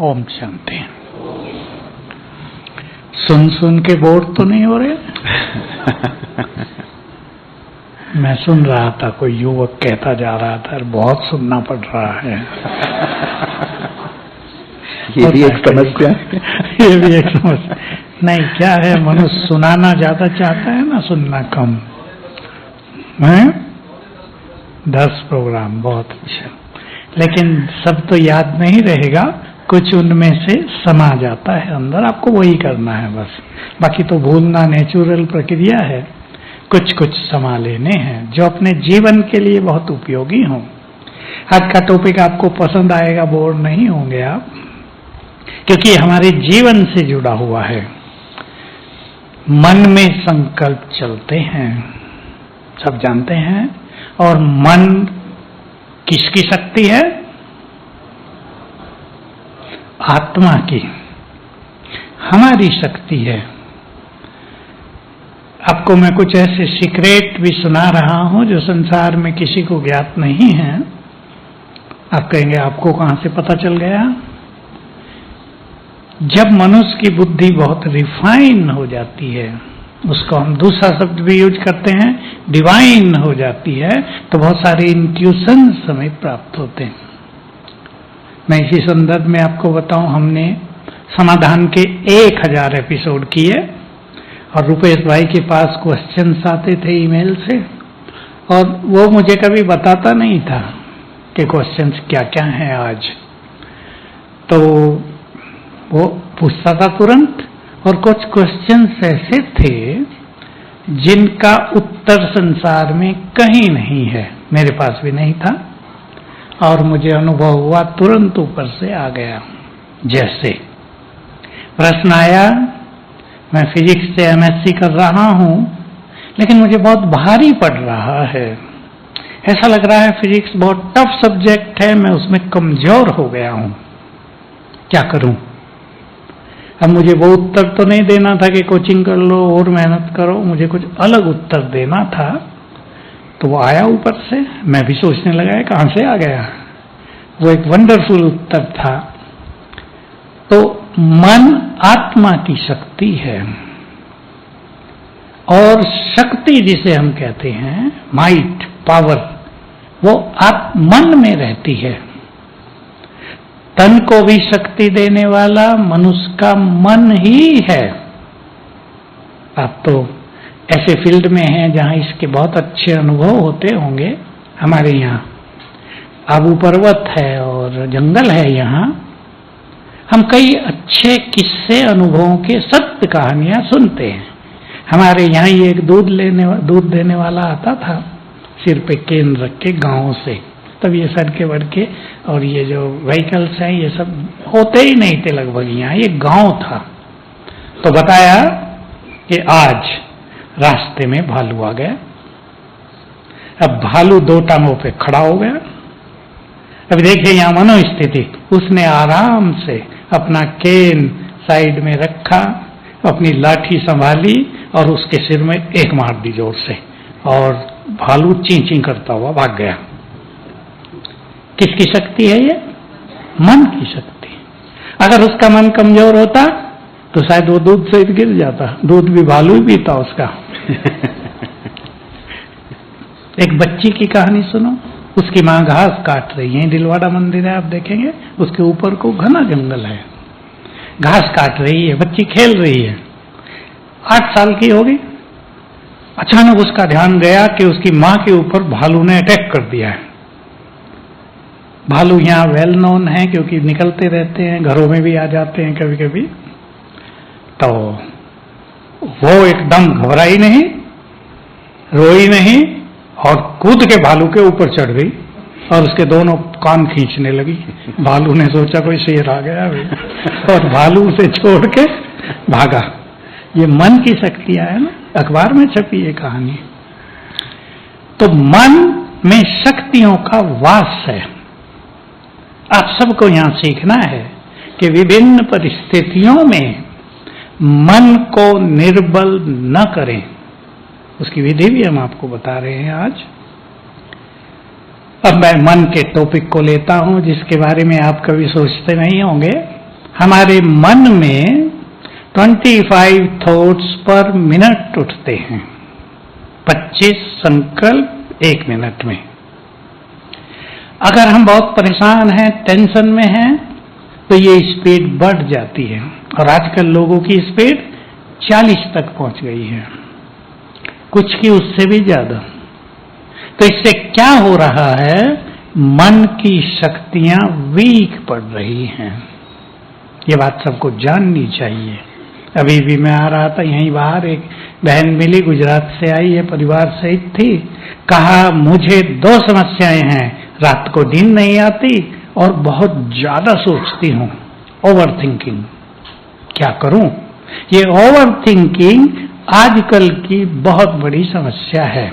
ओम शांति। सुन सुन के बोर तो नहीं हो रहे? मैं सुन रहा था, कोई युवक कहता जा रहा था बहुत सुनना पड़ रहा है। ये भी एक समस्या ये भी एक समस्या नहीं, क्या है, मनुष्य सुनाना ज्यादा चाहता है ना, सुनना कम है। 10 प्रोग्राम बहुत अच्छा, लेकिन सब तो याद नहीं रहेगा, कुछ उनमें से समा जाता है अंदर, आपको वही करना है बस। बाकी तो भूलना नेचुरल प्रक्रिया है, कुछ कुछ समा लेने हैं जो अपने जीवन के लिए बहुत उपयोगी हों। आज का टॉपिक आपको पसंद आएगा, बोर नहीं होंगे आप, क्योंकि हमारे जीवन से जुड़ा हुआ है। मन में संकल्प चलते हैं, सब जानते हैं, और मन किसकी शक्ति है? आत्मा की, हमारी शक्ति है। आपको मैं कुछ ऐसे सीक्रेट भी सुना रहा हूं जो संसार में किसी को ज्ञात नहीं है। आप कहेंगे आपको कहां से पता चल गया? जब मनुष्य की बुद्धि बहुत रिफाइन हो जाती है, उसको हम दूसरा शब्द भी यूज करते हैं, डिवाइन हो जाती है, तो बहुत सारे इंट्यूशन हमें प्राप्त होते हैं। मैं इसी संदर्भ में आपको बताऊं, हमने समाधान के 1000 एपिसोड किए और रुपेश भाई के पास क्वेश्चंस आते थे ईमेल से, और वो मुझे कभी बताता नहीं था कि क्वेश्चंस क्या क्या हैं आज। तो वो पूछता था तुरंत, और कुछ क्वेश्चंस ऐसे थे जिनका उत्तर संसार में कहीं नहीं है, मेरे पास भी नहीं था, और मुझे अनुभव हुआ, तुरंत ऊपर से आ गया। जैसे प्रश्न आया, मैं फिजिक्स से एमएससी कर रहा हूं, लेकिन मुझे बहुत भारी पड़ रहा है, ऐसा लग रहा है फिजिक्स बहुत टफ सब्जेक्ट है, मैं उसमें कमजोर हो गया हूं, क्या करूं? अब मुझे वो उत्तर तो नहीं देना था कि कोचिंग कर लो और मेहनत करो, मुझे कुछ अलग उत्तर देना था। तो वो आया ऊपर से, मैं भी सोचने लगा है कहां से आ गया। वो एक वंडरफुल उत्तर था। तो मन आत्मा की शक्ति है, और शक्ति जिसे हम कहते हैं माइट, पावर, वो मन में रहती है। तन को भी शक्ति देने वाला मनुष्य का मन ही है। आप तो ऐसे फील्ड में हैं जहां इसके बहुत अच्छे अनुभव होते होंगे। हमारे यहाँ आबू पर्वत है और जंगल है, यहाँ हम कई अच्छे किस्से, अनुभवों के सत्य कहानियां सुनते हैं। हमारे यहाँ ये एक दूध देने वाला आता था, सिर पे केन रख के गाँव से। तब ये सड़के वड़के और ये जो व्हीकल्स हैं ये सब होते ही नहीं थे लगभग, यहाँ ये गांव था। तो बताया कि आज रास्ते में भालू आ गया। अब भालू 2 टांगों पे खड़ा हो गया। अब देखिए यहाँ मनोस्थिति, उसने आराम से अपना केन साइड में रखा, अपनी लाठी संभाली और उसके सिर में एक मार दी जोर से, और भालू ची ची करता हुआ भाग गया। किसकी शक्ति है ये? मन की शक्ति। अगर उसका मन कमजोर होता तो शायद वो दूध से गिर जाता, दूध भी भालू ही पीता उसका। एक बच्ची की कहानी सुनो, उसकी माँ घास काट रही है, दिलवाड़ा मंदिर है, आप देखेंगे उसके ऊपर को घना जंगल है, घास काट रही है, बच्ची खेल रही है, 8 साल की होगी। अचानक उसका ध्यान गया कि उसकी माँ के ऊपर भालू ने अटैक कर दिया है। भालू यहाँ वेल नोन है क्योंकि निकलते रहते हैं, घरों में भी आ जाते हैं कभी कभी। तो वो एकदम घबराई नहीं, रोई नहीं, और कूद के भालू के ऊपर चढ़ गई और उसके दोनों कान खींचने लगी। भालू ने सोचा कोई शेर आ गया और भालू उसे छोड़ के भागा। ये मन की शक्तियां है ना, अखबार में छपी ये कहानी। तो मन में शक्तियों का वास है। आप सबको यहां सीखना है कि विभिन्न परिस्थितियों में मन को निर्बल न करें। उसकी विधि भी हम आपको बता रहे हैं आज। अब मैं मन के टॉपिक को लेता हूं जिसके बारे में आप कभी सोचते नहीं होंगे, हमारे मन में 25 थॉट्स पर मिनट उठते हैं, 25 संकल्प 1 मिनट में। अगर हम बहुत परेशान हैं, टेंशन में हैं, तो ये स्पीड बढ़ जाती है और आजकल लोगों की स्पीड 40 तक पहुंच गई है, कुछ की उससे भी ज्यादा। तो इससे क्या हो रहा है, मन की शक्तियां वीक पड़ रही हैं। ये बात सबको जाननी चाहिए। अभी भी मैं आ रहा था, यहीं बाहर एक बहन मिली, गुजरात से आई है, परिवार सहित थी। कहा मुझे 2 समस्याएं हैं, रात को नींद नहीं आती और बहुत ज्यादा सोचती हूं, ओवर थिंकिंग। क्या करूं? ये ओवर थिंकिंग आजकल की बहुत बड़ी समस्या है।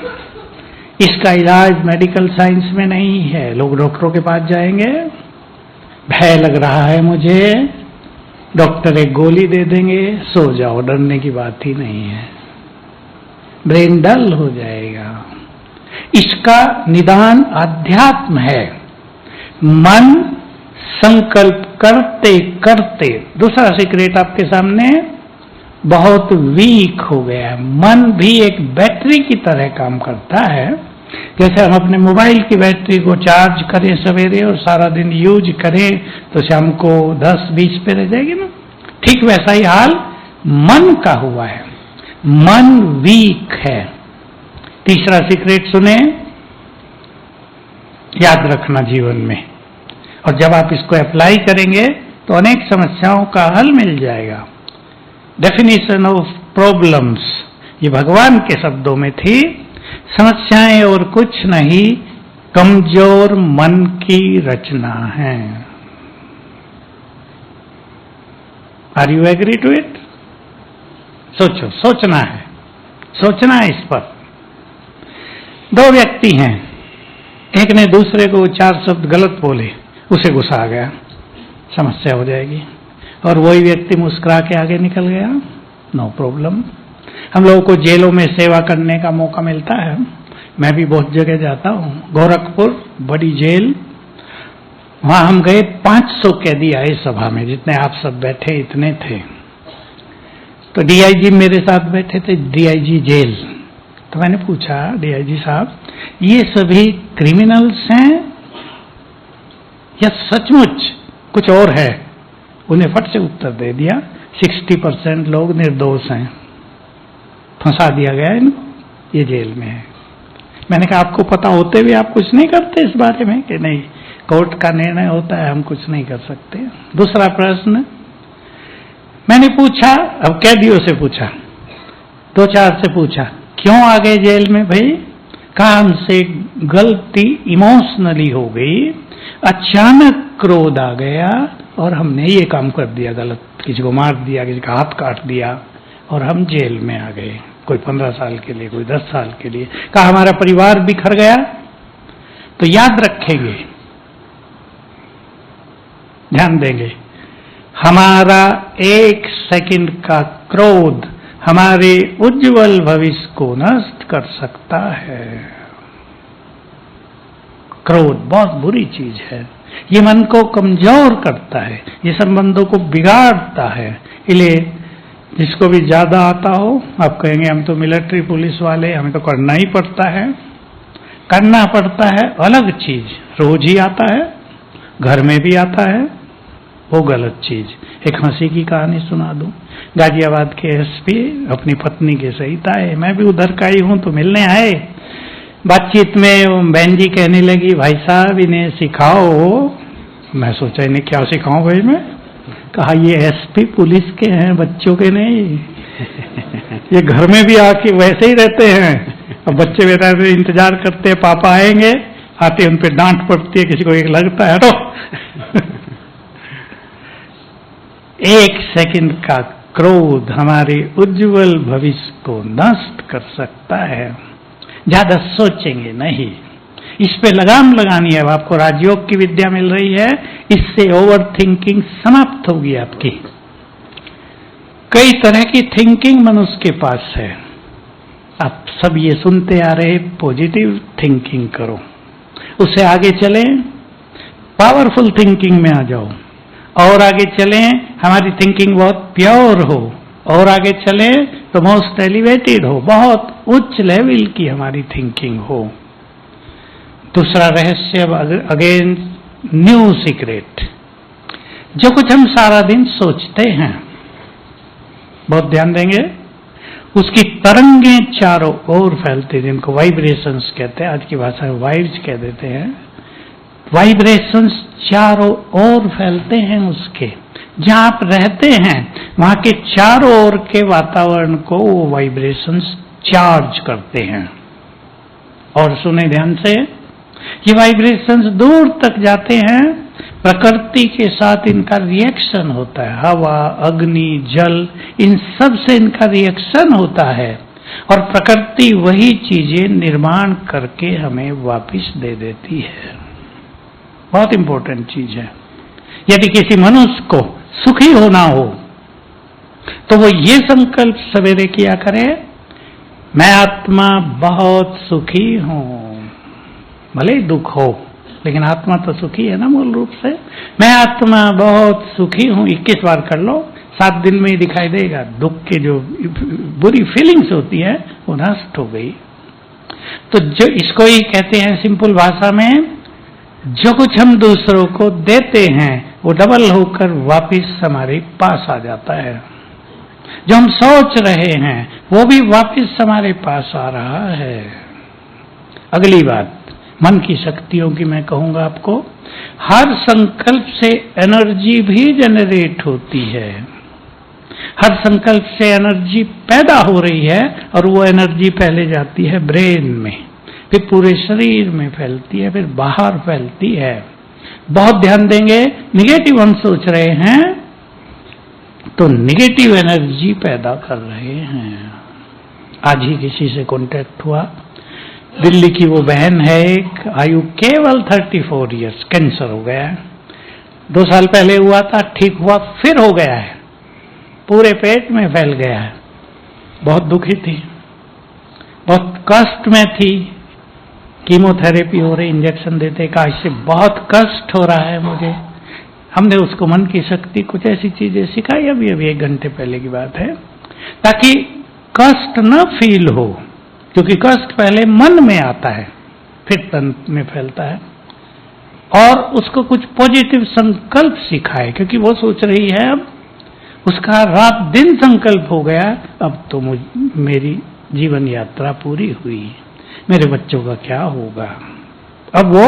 इसका इलाज मेडिकल साइंस में नहीं है। लोग डॉक्टरों के पास जाएंगे, भय लग रहा है मुझे, डॉक्टर एक गोली दे देंगे, सो जाओ, डरने की बात ही नहीं है। ब्रेन डल हो जाएगा। इसका निदान अध्यात्म है। मन संकल्प करते करते, दूसरा सीक्रेट आपके सामने, बहुत वीक हो गया है। मन भी एक बैटरी की तरह काम करता है। जैसे हम अपने मोबाइल की बैटरी को चार्ज करें सवेरे और सारा दिन यूज करें तो शाम को 10-20 पे रह जाएगी ना, ठीक वैसा ही हाल मन का हुआ है। मन वीक है। तीसरा सीक्रेट सुने, याद रखना जीवन में, और जब आप इसको अप्लाई करेंगे तो अनेक समस्याओं का हल मिल जाएगा। डेफिनेशन ऑफ प्रॉब्लम्स, ये भगवान के शब्दों में थी। समस्याएं और कुछ नहीं, कमजोर मन की रचना है। Are you agree to it? सोचो, सोचना है, सोचना है इस पर। 2 व्यक्ति हैं, एक ने दूसरे को 4 शब्द गलत बोले, उसे गुस्सा आ गया, समस्या हो जाएगी। और वही व्यक्ति मुस्कुरा के आगे निकल गया, नो प्रॉब्लम। हम लोगों को जेलों में सेवा करने का मौका मिलता है। मैं भी बहुत जगह जाता हूँ। गोरखपुर बड़ी जेल, वहां हम गए, 500 कैदी आए सभा में, जितने आप सब बैठे इतने थे। तो डीआईजी मेरे साथ बैठे थे, डीआईजी जेल। तो मैंने पूछा, डीआईजी साहब ये सभी क्रिमिनल्स हैं या सचमुच कुछ और है? उन्हें फट से उत्तर दे दिया, 60% लोग निर्दोष हैं, फंसा दिया गया इनको, ये जेल में है। मैंने कहा आपको पता होते भी आप कुछ नहीं करते इस बारे में? कि नहीं, कोर्ट का निर्णय होता है, हम कुछ नहीं कर सकते। दूसरा प्रश्न मैंने पूछा, अब कैदियों से पूछा, 2-4 से पूछा, क्यों आ गए जेल में भाई? कहा हमसे गलती इमोशनली हो गई, अचानक क्रोध आ गया और हमने ये काम कर दिया गलत, किसी को मार दिया, किसी का हाथ काट दिया और हम जेल में आ गए। कोई 15 साल के लिए, कोई 10 साल के लिए। कहा हमारा परिवार बिखर गया। तो याद रखेंगे, ध्यान देंगे, हमारा 1 सेकंड का क्रोध हमारे उज्जवल भविष्य को नष्ट कर सकता है। क्रोध बहुत बुरी चीज है, ये मन को कमजोर करता है, ये संबंधों को बिगाड़ता है। इसलिए जिसको भी ज्यादा आता हो, आप कहेंगे हम तो मिलिट्री पुलिस वाले, हमें तो करना ही पड़ता है। करना पड़ता है अलग चीज, रोज ही आता है, घर में भी आता है, वो गलत चीज। एक हंसी की कहानी सुना दूं। गाजियाबाद के एसपी अपनी पत्नी के सहित आए, मैं भी उधर का ही हूं, तो मिलने आए। बातचीत में बहन जी कहने लगी, भाई साहब इन्हें सिखाओ। मैं सोचा इन्हें क्या सिखाऊं भाई मैं? कहा ये एसपी पुलिस के हैं, बच्चों के नहीं। ये घर में भी आके वैसे ही रहते हैं। अब बच्चे बेटा इंतजार करते हैं, पापा आएंगे, आते उन पे डांट पड़ती है, किसी को एक लगता है तो 1 सेकंड का क्रोध हमारे उज्जवल भविष्य को नष्ट कर सकता है। ज्यादा सोचेंगे नहीं, इस पे लगाम लगानी है। अब आपको राजयोग की विद्या मिल रही है, इससे ओवर थिंकिंग समाप्त होगी आपकी। कई तरह की थिंकिंग मनुष्य के पास है, आप सब ये सुनते आ रहे, पॉजिटिव थिंकिंग करो, उससे आगे चलें, पावरफुल थिंकिंग में आ जाओ, और आगे चलें, हमारी थिंकिंग बहुत प्योर हो, और आगे चले तो मोस्ट एलिवेटेड हो, बहुत उच्च लेवल की हमारी थिंकिंग हो। दूसरा रहस्य, अगेन न्यू सीक्रेट, जो कुछ हम सारा दिन सोचते हैं, बहुत ध्यान देंगे, उसकी तरंगें चारों ओर फैलती, जिनको वाइब्रेशंस कहते हैं, आज की भाषा में वाइब्स कह देते हैं। वाइब्रेशंस चारों ओर फैलते हैं उसके, जहां आप रहते हैं वहां के चारों ओर के वातावरण को वो वाइब्रेशंस चार्ज करते हैं। और सुने ध्यान से, ये वाइब्रेशंस दूर तक जाते हैं, प्रकृति के साथ इनका रिएक्शन होता है, हवा, अग्नि, जल, इन सब से इनका रिएक्शन होता है, और प्रकृति वही चीजें निर्माण करके हमें वापस दे देती है। बहुत इंपॉर्टेंट चीज है। यदि किसी मनुष्य को सुखी होना हो तो वो ये संकल्प सवेरे किया करे, मैं आत्मा बहुत सुखी हूं, भले ही दुख हो लेकिन आत्मा तो सुखी है ना मूल रूप से। मैं आत्मा बहुत सुखी हूं, 21 बार कर लो, 7 दिन में ही दिखाई देगा, दुख के जो बुरी फीलिंग्स होती है वो नष्ट हो गई। तो जो इसको ही कहते हैं सिंपल भाषा में, जो कुछ हम दूसरों को देते हैं वो डबल होकर वापस हमारे पास आ जाता है। जो हम सोच रहे हैं वो भी वापस हमारे पास आ रहा है। अगली बात, मन की शक्तियों की मैं कहूंगा आपको, हर संकल्प से एनर्जी भी जनरेट होती है। हर संकल्प से एनर्जी पैदा हो रही है, और वो एनर्जी पहले जाती है ब्रेन में, फिर पूरे शरीर में फैलती है, फिर बाहर फैलती है। बहुत ध्यान देंगे, निगेटिव हम सोच रहे हैं तो निगेटिव एनर्जी पैदा कर रहे हैं। आज ही किसी से कांटेक्ट हुआ, दिल्ली की वो बहन है एक, आयु केवल 34 इयर्स, कैंसर हो गया है। 2 साल पहले हुआ था, ठीक हुआ, फिर हो गया है, पूरे पेट में फैल गया है। बहुत दुखी थी, बहुत कष्ट में थी, कीमोथेरेपी हो रही, इंजेक्शन देते, कहा इससे बहुत कष्ट हो रहा है मुझे। हमने उसको मन की शक्ति, कुछ ऐसी चीजें सिखाई, अभी 1 घंटे पहले की बात है, ताकि कष्ट न फील हो, क्योंकि कष्ट पहले मन में आता है फिर तन में फैलता है। और उसको कुछ पॉजिटिव संकल्प सिखाए, क्योंकि वो सोच रही है, अब उसका रात दिन संकल्प हो गया, अब तो मेरी जीवन यात्रा पूरी हुई, मेरे बच्चों का क्या होगा। अब वो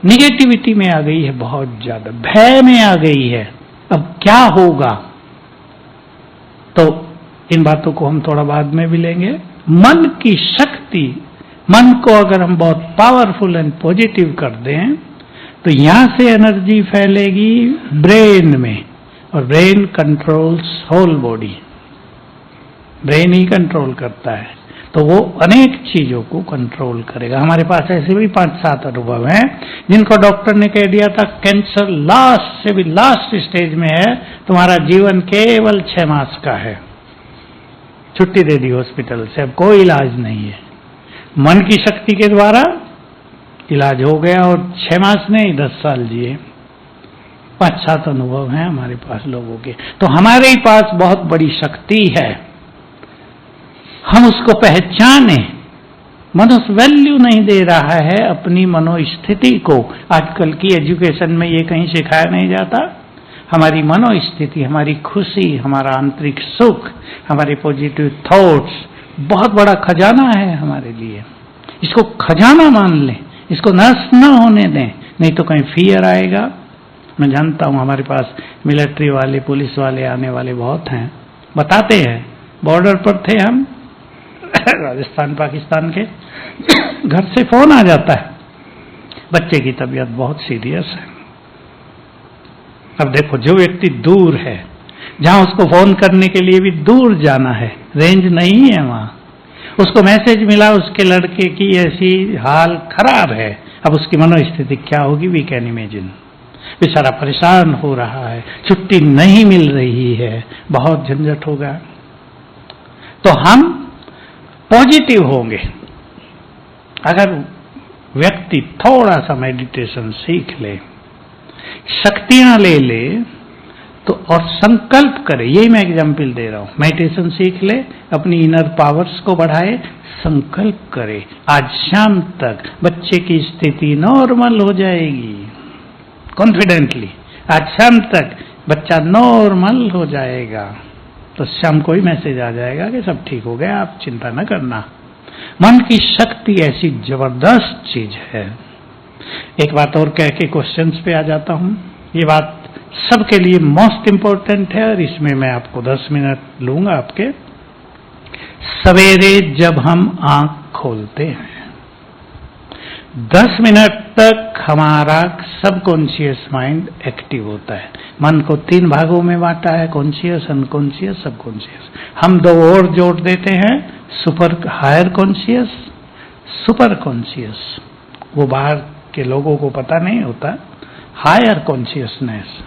निगेटिविटी में आ गई है, बहुत ज्यादा भय में आ गई है, अब क्या होगा। तो इन बातों को हम थोड़ा बाद में भी लेंगे। मन की शक्ति, मन को अगर हम बहुत पावरफुल एंड पॉजिटिव कर दें तो यहां से एनर्जी फैलेगी ब्रेन में, और brain controls whole body, brain ही कंट्रोल करता है, तो वो अनेक चीजों को कंट्रोल करेगा। हमारे पास ऐसे भी 5-7 अनुभव हैं जिनको डॉक्टर ने कह दिया था कैंसर लास्ट से भी लास्ट स्टेज में है, तुम्हारा जीवन केवल 6 मास का है, छुट्टी दे दी हॉस्पिटल से, अब कोई इलाज नहीं है। मन की शक्ति के द्वारा इलाज हो गया, और 6 मास नहीं 10 साल जिए। 5-7 अनुभव हैं हमारे पास लोगों के। तो हमारे ही पास बहुत बड़ी शक्ति है, हम उसको पहचाने। मनुष्य वैल्यू नहीं दे रहा है अपनी मनोस्थिति को। आजकल की एजुकेशन में ये कहीं सिखाया नहीं जाता। हमारी मनोस्थिति, हमारी खुशी, हमारा आंतरिक सुख, हमारे पॉजिटिव थॉट्स बहुत बड़ा खजाना है हमारे लिए। इसको खजाना मान लें, इसको नष्ट न होने दें, नहीं तो कहीं फियर आएगा। मैं जानता हूं हमारे पास मिलिट्री वाले, पुलिस वाले आने वाले बहुत हैं, बताते हैं, बॉर्डर पर थे हम राजस्थान पाकिस्तान के, घर से फोन आ जाता है, बच्चे की तबीयत बहुत सीरियस है। अब देखो, जो व्यक्ति दूर है, जहां उसको फोन करने के लिए भी दूर जाना है, रेंज नहीं है वहां, उसको मैसेज मिला उसके लड़के की ऐसी हाल खराब है, अब उसकी मनोस्थिति क्या होगी वी कैन इमेजिन। बेचारा परेशान हो रहा है, छुट्टी नहीं मिल रही है, बहुत झंझट होगा। तो हम पॉजिटिव होंगे अगर व्यक्ति थोड़ा सा मेडिटेशन सीख ले, शक्तियां ले ले, तो और संकल्प करे, यही मैं एग्जाम्पल दे रहा हूं। मेडिटेशन सीख ले, अपनी इनर पावर्स को बढ़ाए, संकल्प करे आज शाम तक बच्चे की स्थिति नॉर्मल हो जाएगी, कॉन्फिडेंटली आज शाम तक बच्चा नॉर्मल हो जाएगा, तो शाम को ही मैसेज आ जाएगा कि सब ठीक हो गया, आप चिंता न करना। मन की शक्ति ऐसी जबरदस्त चीज है। एक बात और कह के क्वेश्चंस पे आ जाता हूं। ये बात सबके लिए मोस्ट इंपॉर्टेंट है और इसमें मैं आपको 10 मिनट लूंगा आपके। सवेरे जब हम आंख खोलते हैं 10 मिनट तक हमारा सबकॉन्शियस माइंड एक्टिव होता है। मन को 3 भागों में बांटा है, कॉन्शियस, अनकॉन्शियस, सबकॉन्शियस। हम 2 और जोड़ देते हैं, super higher conscious, super conscious. वो बाहर के लोगों को पता नहीं होता, हायर कॉन्शियसनेस।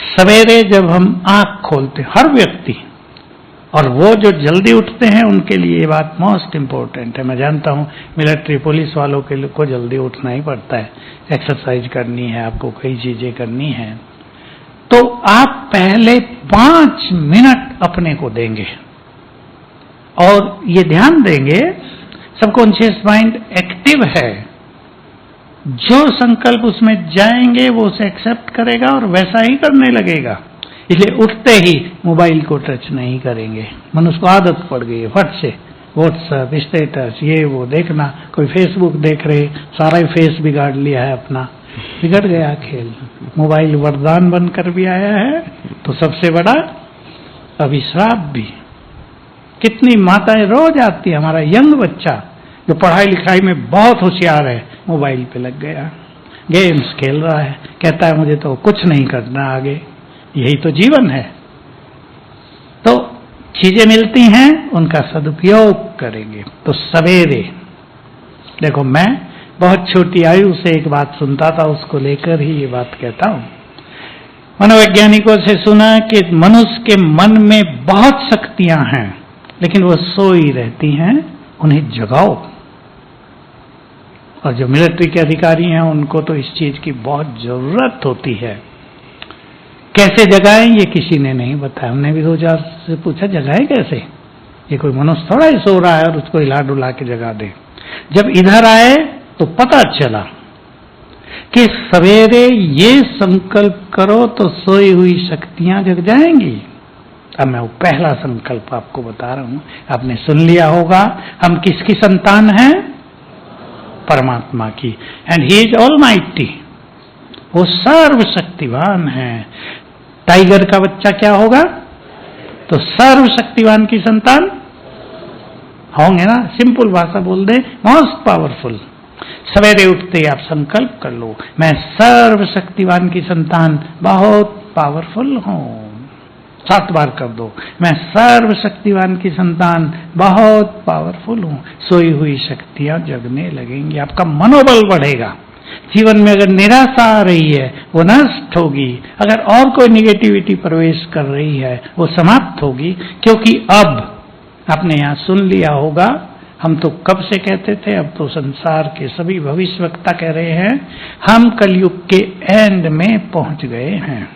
सवेरे जब हम आंख खोलते, हर व्यक्ति, और वो जो जल्दी उठते हैं उनके लिए ये बात मोस्ट इंपॉर्टेंट है। मैं जानता हूं मिलिट्री पुलिस वालों के को जल्दी उठना ही पड़ता है, एक्सरसाइज करनी है, आपको कई चीजें करनी है, तो आप पहले 5 मिनट अपने को देंगे और ये ध्यान देंगे सबकॉन्शियस माइंड एक्टिव है, जो संकल्प उसमें जाएंगे वो उसे एक्सेप्ट करेगा और वैसा ही करने लगेगा। इसलिए उठते ही मोबाइल को टच नहीं करेंगे। मनुष्य को आदत पड़ गई है फट से व्हाट्सएप, स्टेटस, ये वो देखना, कोई फेसबुक देख रहे, सारा ही फेस बिगाड़ लिया है अपना, बिगड़ गया खेल। मोबाइल वरदान बनकर भी आया है तो सबसे बड़ा अभिशाप भी। कितनी माताएं रोज आती है, हमारा यंग बच्चा जो पढ़ाई लिखाई में बहुत होशियार है, मोबाइल पे लग गया, गेम्स खेल रहा है, कहता है मुझे तो कुछ नहीं करना आगे, यही तो जीवन है। तो चीजें मिलती हैं, उनका सदुपयोग करेंगे। तो सवेरे देखो, मैं बहुत छोटी आयु से एक बात सुनता था, उसको लेकर ही ये बात कहता हूं। मनोवैज्ञानिकों से सुना कि मनुष्य के मन में बहुत शक्तियां हैं, लेकिन वो सोई रहती हैं, उन्हें जगाओ। और जो मिलिट्री के अधिकारी हैं उनको तो इस चीज की बहुत जरूरत होती है। कैसे जगाएं ये किसी ने नहीं बताया। हमने भी 2000 से पूछा जगाए कैसे, ये कोई मनुष्य थोड़ा ही सो रहा है और उसको हिला डुला के जगा दे। जब इधर आए तो पता चला कि सवेरे ये संकल्प करो तो सोई हुई शक्तियां जग जाएंगी। अब मैं वो पहला संकल्प आपको बता रहा हूं, आपने सुन लिया होगा। हम किसकी संतान हैं? परमात्मा की। एंड ही इज ऑलमाइटी, वो सर्वशक्तिवान है। टाइगर का बच्चा क्या होगा? तो सर्वशक्तिवान की संतान होंगे ना। सिंपल भाषा बोल दे, मोस्ट पावरफुल। सवेरे उठते ही आप संकल्प कर लो, मैं सर्वशक्तिवान की संतान बहुत पावरफुल हूं। 7 बार कर दो, मैं सर्वशक्तिवान की संतान बहुत पावरफुल हूं। सोई हुई शक्तियां जगने लगेंगी, आपका मनोबल बढ़ेगा। जीवन में अगर निराशा आ रही है वो नष्ट होगी, अगर और कोई निगेटिविटी प्रवेश कर रही है वो समाप्त होगी। क्योंकि अब आपने यहां सुन लिया होगा, हम तो कब से कहते थे, अब तो संसार के सभी भविष्यवक्ता कह रहे हैं, हम कलयुग के एंड में पहुंच गए हैं।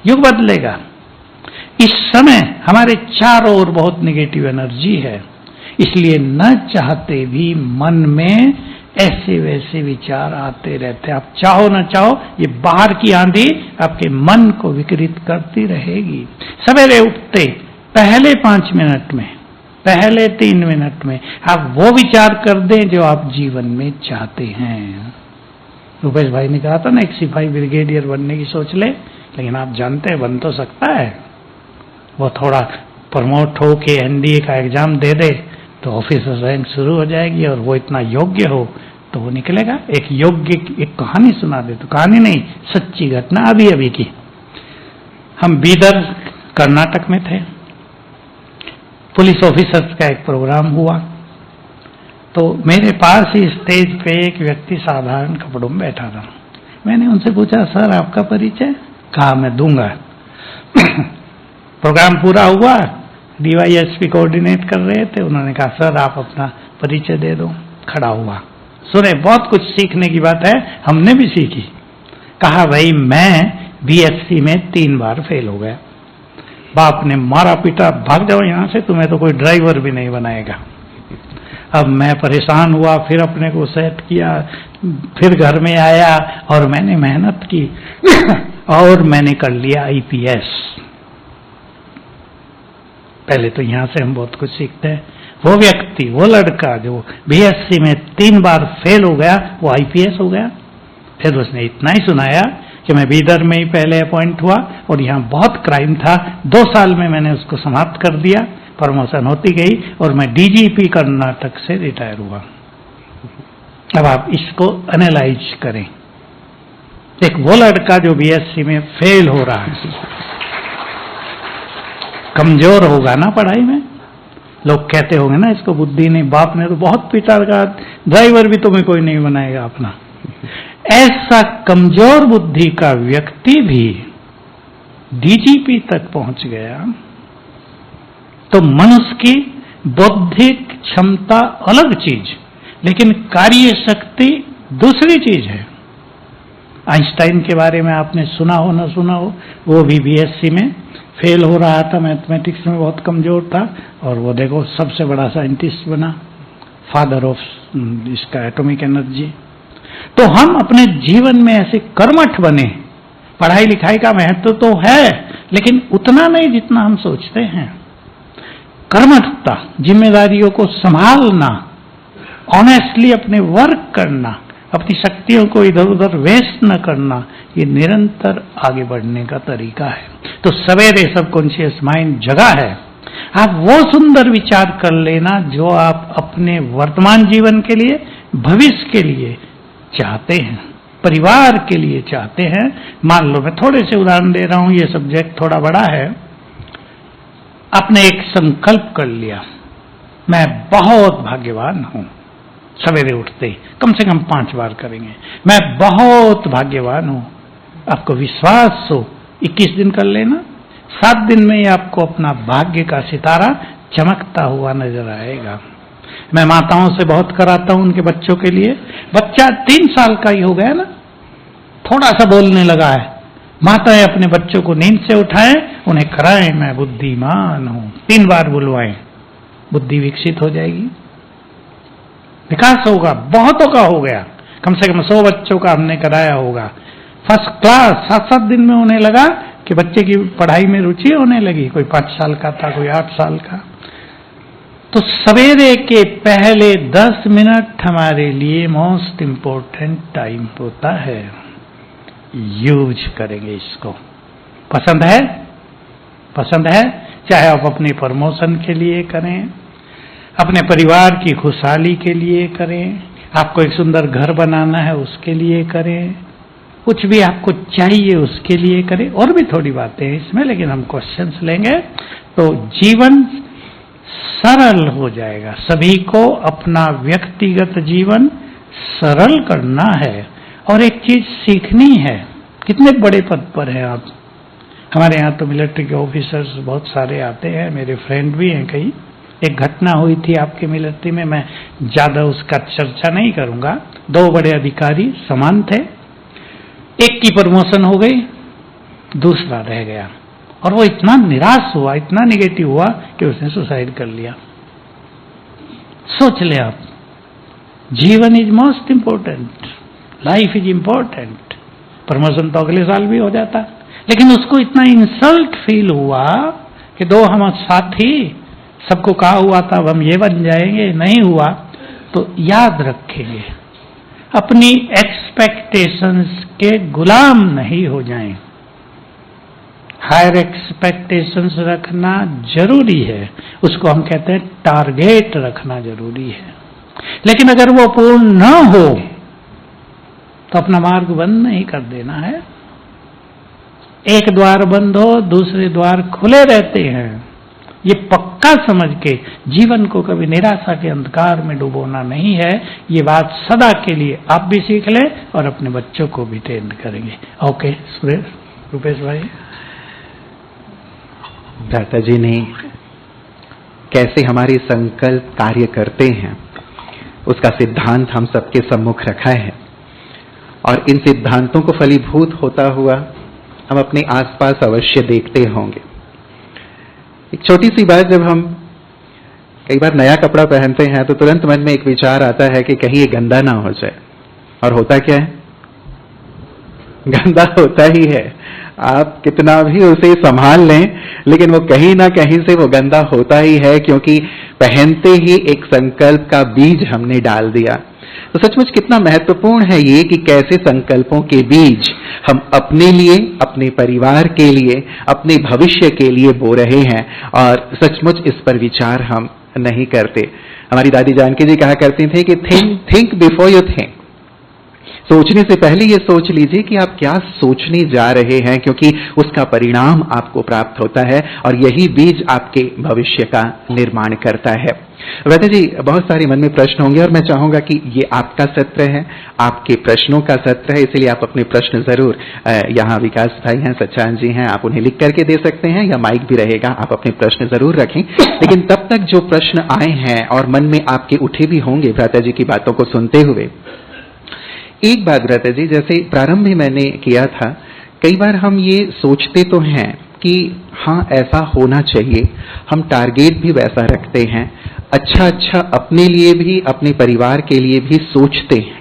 युग बदलेगा। इस समय हमारे चारों ओर बहुत नेगेटिव एनर्जी है, इसलिए न चाहते भी मन में ऐसे वैसे विचार आते रहते। आप चाहो न चाहो, ये बाहर की आंधी आपके मन को विकृत करती रहेगी। सवेरे उठते पहले 5 मिनट में, पहले 3 मिनट में आप वो विचार कर दें जो आप जीवन में चाहते हैं। रुपेश भाई ने कहा था ना, एक सिपाही ब्रिगेडियर बनने की सोच ले, लेकिन आप जानते हैं बन तो सकता है। वो थोड़ा प्रमोट हो के एनडीए का एग्जाम दे दे तो ऑफिसर रैंक शुरू हो जाएगी, और वो इतना योग्य हो तो वो निकलेगा। एक योग्य एक कहानी सुना दे, तो कहानी नहीं, सच्ची घटना अभी अभी की। हम बीदर कर्नाटक में थे, पुलिस ऑफिसर्स का एक प्रोग्राम हुआ, तो मेरे पास ही स्टेज पे एक व्यक्ति साधारण कपड़ों में बैठा था। मैंने उनसे पूछा, सर आपका परिचय? कहा मैं दूंगा। प्रोग्राम पूरा हुआ, डीवाईएसपी कोऑर्डिनेट कर रहे थे, उन्होंने कहा सर आप अपना परिचय दे दो। खड़ा हुआ, सुने, बहुत कुछ सीखने की बात है, हमने भी सीखी। कहा भाई मैं बीएससी में 3 बार फेल हो गया। बाप ने मारा पीटा, भाग जाओ यहां से, तुम्हें तो कोई ड्राइवर भी नहीं बनाएगा। अब मैं परेशान हुआ, फिर अपने को सेट किया, फिर घर में आया और मैंने मेहनत की और मैंने कर लिया आईपीएस। पहले तो यहां से हम बहुत कुछ सीखते हैं। वो व्यक्ति, वो लड़का जो बीएससी में 3 बार फेल हो गया, वो आईपीएस हो गया। फिर उसने इतना ही सुनाया कि मैं बीदर में ही पहले अपॉइंट हुआ और यहाँ बहुत क्राइम था, 2 साल में मैंने उसको समाप्त कर दिया, प्रमोशन होती गई और मैं डीजीपी कर्नाटक से रिटायर हुआ। अब आप इसको एनालाइज करें। एक वो लड़का जो बीएससी में फेल हो रहा है, कमजोर होगा ना पढ़ाई में। लोग कहते होंगे ना इसको बुद्धि नहीं, बाप ने तो बहुत पीटा, ड्राइवर भी तुम्हें कोई नहीं बनाएगा अपना। ऐसा कमजोर बुद्धि का व्यक्ति भी डीजीपी तक पहुंच गया तो मनुष्य की बौद्धिक क्षमता अलग चीज, लेकिन कार्य शक्ति दूसरी चीज है। आइंस्टाइन के बारे में आपने सुना हो ना सुना हो, वो भी बीएससी में फेल हो रहा था, मैथमेटिक्स में बहुत कमजोर था और वो देखो सबसे बड़ा साइंटिस्ट बना, फादर ऑफ इसका एटॉमिक एनर्जी। तो हम अपने जीवन में ऐसे कर्मठ बने। पढ़ाई लिखाई का महत्व तो है, लेकिन उतना नहीं जितना हम सोचते हैं। कर्मठता, जिम्मेदारियों को संभालना, ऑनेस्टली अपने वर्क करना, अपनी शक्तियों को इधर उधर वेस्ट न करना, ये निरंतर आगे बढ़ने का तरीका है। तो सवेरे सबकॉन्शियस माइंड जगा है। आप वो सुंदर विचार कर लेना जो आप अपने वर्तमान जीवन के लिए, भविष्य के लिए चाहते हैं, परिवार के लिए चाहते हैं। मान लो, मैं थोड़े से उदाहरण दे रहा हूं, ये सब्जेक्ट थोड़ा बड़ा है। आपने एक संकल्प कर लिया, मैं बहुत भाग्यवान हूं, सवेरे उठते ही कम से कम 5 बार करेंगे, मैं बहुत भाग्यवान हूं। आपको विश्वास हो, 21 दिन कर लेना, 7 दिन में ही आपको अपना भाग्य का सितारा चमकता हुआ नजर आएगा। मैं माताओं से बहुत कराता हूं उनके बच्चों के लिए। बच्चा 3 साल का ही हो गया ना, थोड़ा सा बोलने लगा है, माताएं अपने बच्चों को नींद से उठाएं, उन्हें कराएं मैं बुद्धिमान हूं, 3 बार बुलवाएं, बुद्धि विकसित हो जाएगी, विकास होगा। बहुतों का हो गया, कम से कम 100 बच्चों का हमने कराया होगा। फर्स्ट क्लास 7-7 दिन में उन्हें लगा कि बच्चे की पढ़ाई में रुचि होने लगी। कोई 5 साल का था, कोई 8 साल का। तो सवेरे के पहले 10 मिनट हमारे लिए मोस्ट इंपॉर्टेंट टाइम होता है। यूज करेंगे इसको। पसंद है? पसंद है? चाहे आप अपने प्रमोशन के लिए करें, अपने परिवार की खुशहाली के लिए करें, आपको एक सुंदर घर बनाना है उसके लिए करें, कुछ भी आपको चाहिए उसके लिए करें। और भी थोड़ी बातें हैं इसमें, लेकिन हम क्वेश्चंस लेंगे तो जीवन सरल हो जाएगा। सभी को अपना व्यक्तिगत जीवन सरल करना है। और एक चीज सीखनी है। कितने बड़े पद पर हैं आप? हमारे यहाँ तो मिलिट्री के ऑफिसर्स बहुत सारे आते हैं, मेरे फ्रेंड भी हैं कई। एक घटना हुई थी आपके मिलिट्री में, मैं ज्यादा उसका चर्चा नहीं करूंगा। 2 बड़े अधिकारी समान थे, एक की प्रमोशन हो गई, दूसरा रह गया, और वो इतना निराश हुआ, इतना निगेटिव हुआ कि उसने सुसाइड कर लिया। सोच ले आप, जीवन is most important, life is important. Promotion तो अगले साल भी हो जाता, लेकिन उसको इतना इंसल्ट फील हुआ कि 2 हम साथी, सबको कहा हुआ था अब हम ये बन जाएंगे, नहीं हुआ। तो याद रखेंगे, अपनी एक्सपेक्टेशंस के गुलाम नहीं हो जाएं। हायर एक्सपेक्टेशंस रखना जरूरी है, उसको हम कहते हैं टारगेट रखना जरूरी है। लेकिन अगर वो पूर्ण न हो तो अपना मार्ग बंद नहीं कर देना है। एक द्वार बंद हो, दूसरे द्वार खुले रहते हैं, ये पक्का समझ के जीवन को कभी निराशा के अंधकार में डुबोना नहीं है। ये बात सदा के लिए आप भी सीख लें और अपने बच्चों को भी ट्रेन करेंगे। ओके सुरेश, रुपेश भाई। भ्राता जी ने कैसे हमारे संकल्प कार्य करते हैं उसका सिद्धांत हम सबके सम्मुख रखा है, और इन सिद्धांतों को फलीभूत होता हुआ हम अपने आसपास अवश्य देखते होंगे। एक छोटी सी बात, जब हम कई बार नया कपड़ा पहनते हैं तो तुरंत मन में एक विचार आता है कि कहीं ये गंदा ना हो जाए, और होता क्या है? गंदा होता ही है। आप कितना भी उसे संभाल लें, लेकिन वो कहीं ना कहीं से वो गंदा होता ही है, क्योंकि पहनते ही एक संकल्प का बीज हमने डाल दिया। तो सचमुच कितना महत्वपूर्ण है ये कि कैसे संकल्पों के बीज हम अपने लिए, अपने परिवार के लिए, अपने भविष्य के लिए बो रहे हैं, और सचमुच इस पर विचार हम नहीं करते। हमारी दादी जानकी जी कहा करती थी कि थिंक बिफोर यू थिंक। सोचने से पहले ये सोच लीजिए कि आप क्या सोचने जा रहे हैं, क्योंकि उसका परिणाम आपको प्राप्त होता है और यही बीज आपके भविष्य का निर्माण करता है। वैसे जी, बहुत सारे मन में प्रश्न होंगे और मैं चाहूंगा कि ये आपका सत्र है, आपके प्रश्नों का सत्र है, इसलिए आप अपने प्रश्न जरूर, यहाँ विकास भाई हैं, सच्चान जी हैं, आप उन्हें लिख करके दे सकते हैं या माइक भी रहेगा, आप अपने प्रश्न जरूर रखें। लेकिन तब तक जो प्रश्न आए हैं और मन में आपके उठे भी होंगे भ्राता जी की बातों को सुनते हुए, एक बात भ्राता जी, जैसे प्रारंभ में मैंने किया था, कई बार हम ये सोचते तो हैं कि हाँ ऐसा होना चाहिए, हम टारगेट भी वैसा रखते हैं, अच्छा अपने लिए भी, अपने परिवार के लिए भी सोचते हैं,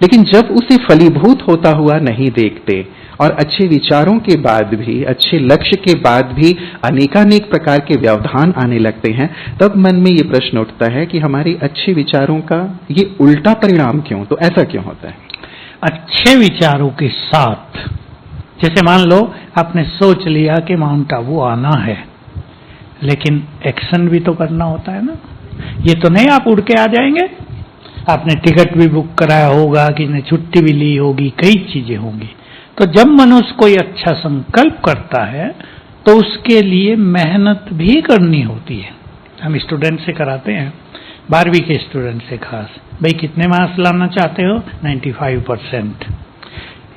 लेकिन जब उसे फलीभूत होता हुआ नहीं देखते और अच्छे विचारों के बाद भी, अच्छे लक्ष्य के बाद भी अनेकानेक प्रकार के व्यवधान आने लगते हैं, तब मन में ये प्रश्न उठता है कि हमारे अच्छे विचारों का ये उल्टा परिणाम क्यों? तो ऐसा क्यों होता है? अच्छे विचारों के साथ, जैसे मान लो आपने सोच लिया कि माउंट आबू आना है, लेकिन एक्शन भी तो करना होता है ना। ये तो नहीं आप उड़ के आ जाएंगे, आपने टिकट भी बुक कराया होगा, कि ने छुट्टी भी ली होगी, कई चीजें होंगी। तो जब मनुष्य कोई अच्छा संकल्प करता है तो उसके लिए मेहनत भी करनी होती है। हम स्टूडेंट से कराते हैं, 12वीं के स्टूडेंट से खास, भाई कितने मार्क्स लाना चाहते हो? 95%।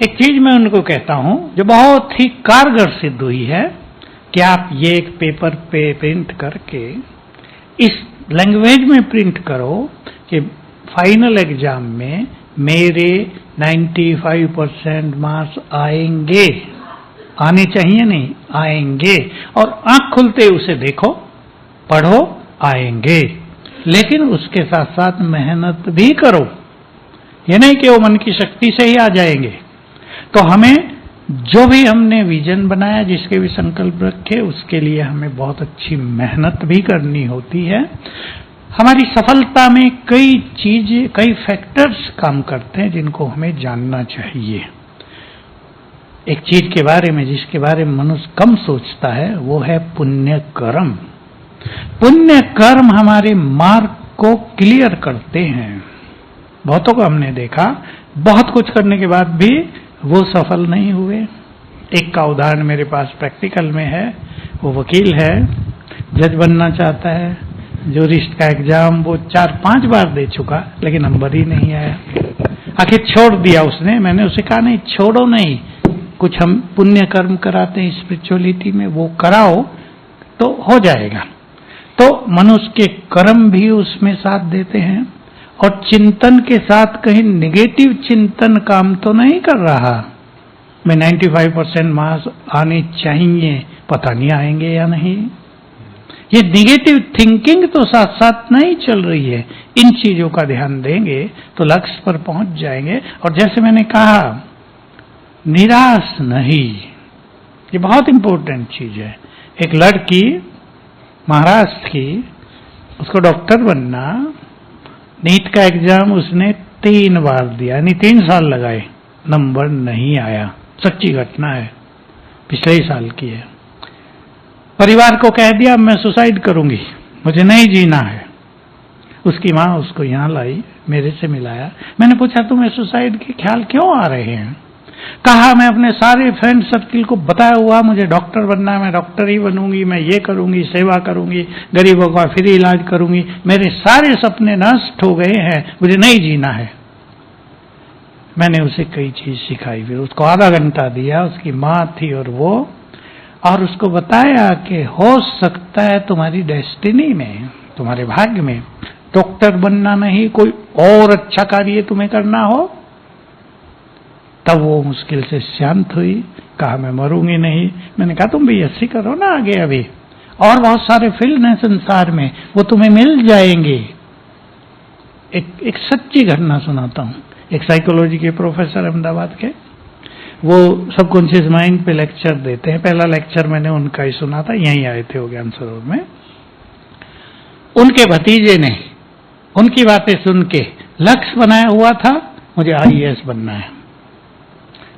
एक चीज मैं उनको कहता हूं जो बहुत ही कारगर सिद्ध हुई है, कि आप ये एक पेपर पे प्रिंट करके इस लैंग्वेज में प्रिंट करो कि फाइनल एग्जाम में मेरे 95% मार्क्स आएंगे, आने चाहिए नहीं, आएंगे, और आंख खुलते उसे देखो, पढ़ो, आएंगे, लेकिन उसके साथ साथ मेहनत भी करो। ये नहीं कि वो मन की शक्ति से ही आ जाएंगे। तो हमें जो भी हमने विजन बनाया, जिसके भी संकल्प रखे, उसके लिए हमें बहुत अच्छी मेहनत भी करनी होती है। हमारी सफलता में कई चीजें, कई फैक्टर्स काम करते हैं जिनको हमें जानना चाहिए। एक चीज के बारे में जिसके बारे में मनुष्य कम सोचता है, वो है पुण्य कर्म। पुण्य कर्म हमारे मार्ग को क्लियर करते हैं। बहुतों को हमने देखा, बहुत कुछ करने के बाद भी वो सफल नहीं हुए। एक का उदाहरण मेरे पास प्रैक्टिकल में है। वो वकील है, जज बनना चाहता है, जूरिस्ट का एग्जाम वो 4-5 बार दे चुका, लेकिन नंबर ही नहीं आया। आखिर छोड़ दिया उसने। मैंने उसे कहा नहीं, छोड़ो नहीं, कुछ हम पुण्य कर्म कराते हैं स्पिरिचुअलिटी में, वो कराओ तो हो जाएगा। तो मनुष्य के कर्म भी उसमें साथ देते हैं, और चिंतन के साथ कहीं निगेटिव चिंतन काम तो नहीं कर रहा। मैं 95% मार्क्स आने चाहिए, पता नहीं आएंगे या नहीं। ये निगेटिव थिंकिंग तो साथ साथ नहीं चल रही है। इन चीजों का ध्यान देंगे तो लक्ष्य पर पहुंच जाएंगे। और जैसे मैंने कहा, निराश नहीं, ये बहुत इंपॉर्टेंट चीज है। एक लड़की महाराष्ट्र की, उसको डॉक्टर बनना, नीट का एग्जाम उसने 3 बार दिया, यानी 3 साल लगाए, नंबर नहीं आया। सच्ची घटना है, पिछले ही साल की है। परिवार को कह दिया मैं सुसाइड करूंगी, मुझे नहीं जीना है। उसकी माँ उसको यहाँ लाई, मेरे से मिलाया। मैंने पूछा तुम्हें सुसाइड के ख्याल क्यों आ रहे हैं? कहा मैं अपने सारे फ्रेंड सर्किल को बताया हुआ मुझे डॉक्टर बनना है, मैं डॉक्टर ही बनूंगी, मैं ये करूंगी, सेवा करूंगी, गरीबों का फ्री इलाज करूंगी, मेरे सारे सपने नष्ट हो गए हैं, मुझे नहीं जीना है। मैंने उसे कई चीज सिखाई, फिर उसको आधा घंटा दिया, उसकी माँ थी और वो, और उसको बताया कि हो सकता है तुम्हारी डेस्टिनी में, तुम्हारे भाग्य में डॉक्टर बनना नहीं, कोई और अच्छा कार्य तुम्हें करना हो, तब वो मुश्किल से शांत हुई, कहा मैं मरूंगी नहीं। मैंने कहा तुम BSc करो ना आगे, अभी और बहुत सारे फील्ड हैं संसार में, वो तुम्हें मिल जाएंगे। एक सच्ची घटना सुनाता हूँ। एक साइकोलॉजी के प्रोफेसर अहमदाबाद के, वो सबकॉन्शियस माइंड पे लेक्चर देते हैं। पहला लेक्चर मैंने उनका ही सुना था, यहीं आए थे वो ज्ञान सरोवर में। उनके भतीजे ने उनकी बातें सुन के लक्ष्य बनाया हुआ था, मुझे IAS बनना है।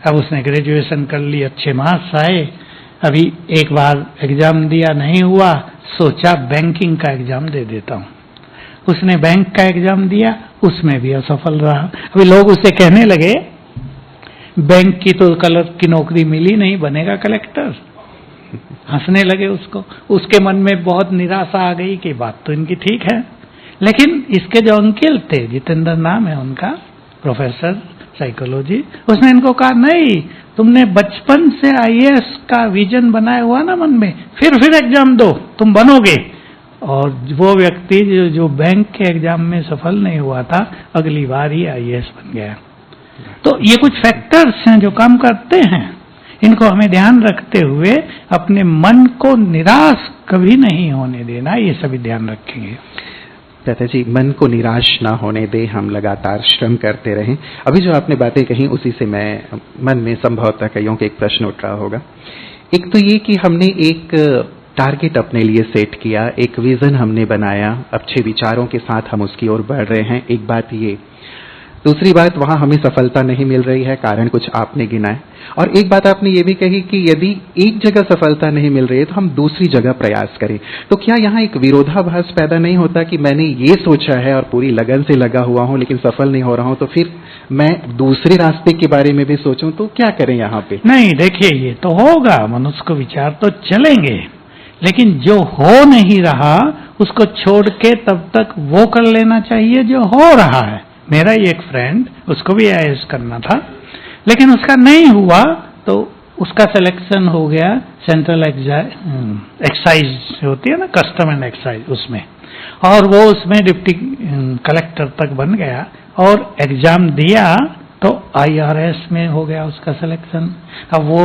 अब उसने ग्रेजुएशन कर ली, अच्छे मार्क्स आए, अभी एक बार एग्जाम दिया, नहीं हुआ, सोचा बैंकिंग का एग्जाम दे देता हूं। उसने बैंक का एग्जाम दिया, उसमें भी असफल रहा। अभी लोग उससे कहने लगे बैंक की तो कलर की नौकरी मिली नहीं, बनेगा कलेक्टर। हंसने लगे उसको। उसके मन में बहुत निराशा आ गई कि बात तो इनकी ठीक है। लेकिन इसके जो अंकल थे, जितेंद्र नाम है उनका, प्रोफेसर साइकोलॉजी, उसने इनको कहा नहीं, तुमने बचपन से IAS का विजन बनाया हुआ ना मन में, फिर एग्जाम दो, तुम बनोगे। और वो व्यक्ति जो बैंक के एग्जाम में सफल नहीं हुआ था, अगली बार ही IAS बन गया। तो ये कुछ फैक्टर्स हैं जो काम करते हैं, इनको हमें ध्यान रखते हुए अपने मन को निराश कभी नहीं होने देना, ये सभी ध्यान रखेंगे। कहते जी, मन को निराश ना होने दे, हम लगातार श्रम करते रहें। अभी जो आपने बातें कही उसी से मैं मन में संभवतः कईयों के एक प्रश्न उठ रहा होगा। एक तो ये कि हमने एक टारगेट अपने लिए सेट किया, एक विजन हमने बनाया, अच्छे विचारों के साथ हम उसकी ओर बढ़ रहे हैं, एक बात ये। दूसरी बात, वहां हमें सफलता नहीं मिल रही है, कारण कुछ आपने गिनाए। और एक बात आपने ये भी कही कि यदि एक जगह सफलता नहीं मिल रही है तो हम दूसरी जगह प्रयास करें। तो क्या यहाँ एक विरोधाभास पैदा नहीं होता कि मैंने ये सोचा है और पूरी लगन से लगा हुआ हूं लेकिन सफल नहीं हो रहा हूं, तो फिर मैं दूसरे रास्ते के बारे में भी सोचूं, तो क्या करें यहाँ पे? नहीं, देखिए ये तो होगा, मनुष्य को विचार तो चलेंगे, लेकिन जो हो नहीं रहा उसको छोड़ के तब तक वो कर लेना चाहिए जो हो रहा है। मेरा ही एक फ्रेंड, उसको भी IAS करना था, लेकिन उसका नहीं हुआ, तो उसका सिलेक्शन हो गया सेंट्रल एक्साइज होती है ना, कस्टम एंड एक्साइज, उसमें, और वो उसमें डिप्टी कलेक्टर तक बन गया और एग्जाम दिया तो IRS में हो गया उसका सिलेक्शन। अब वो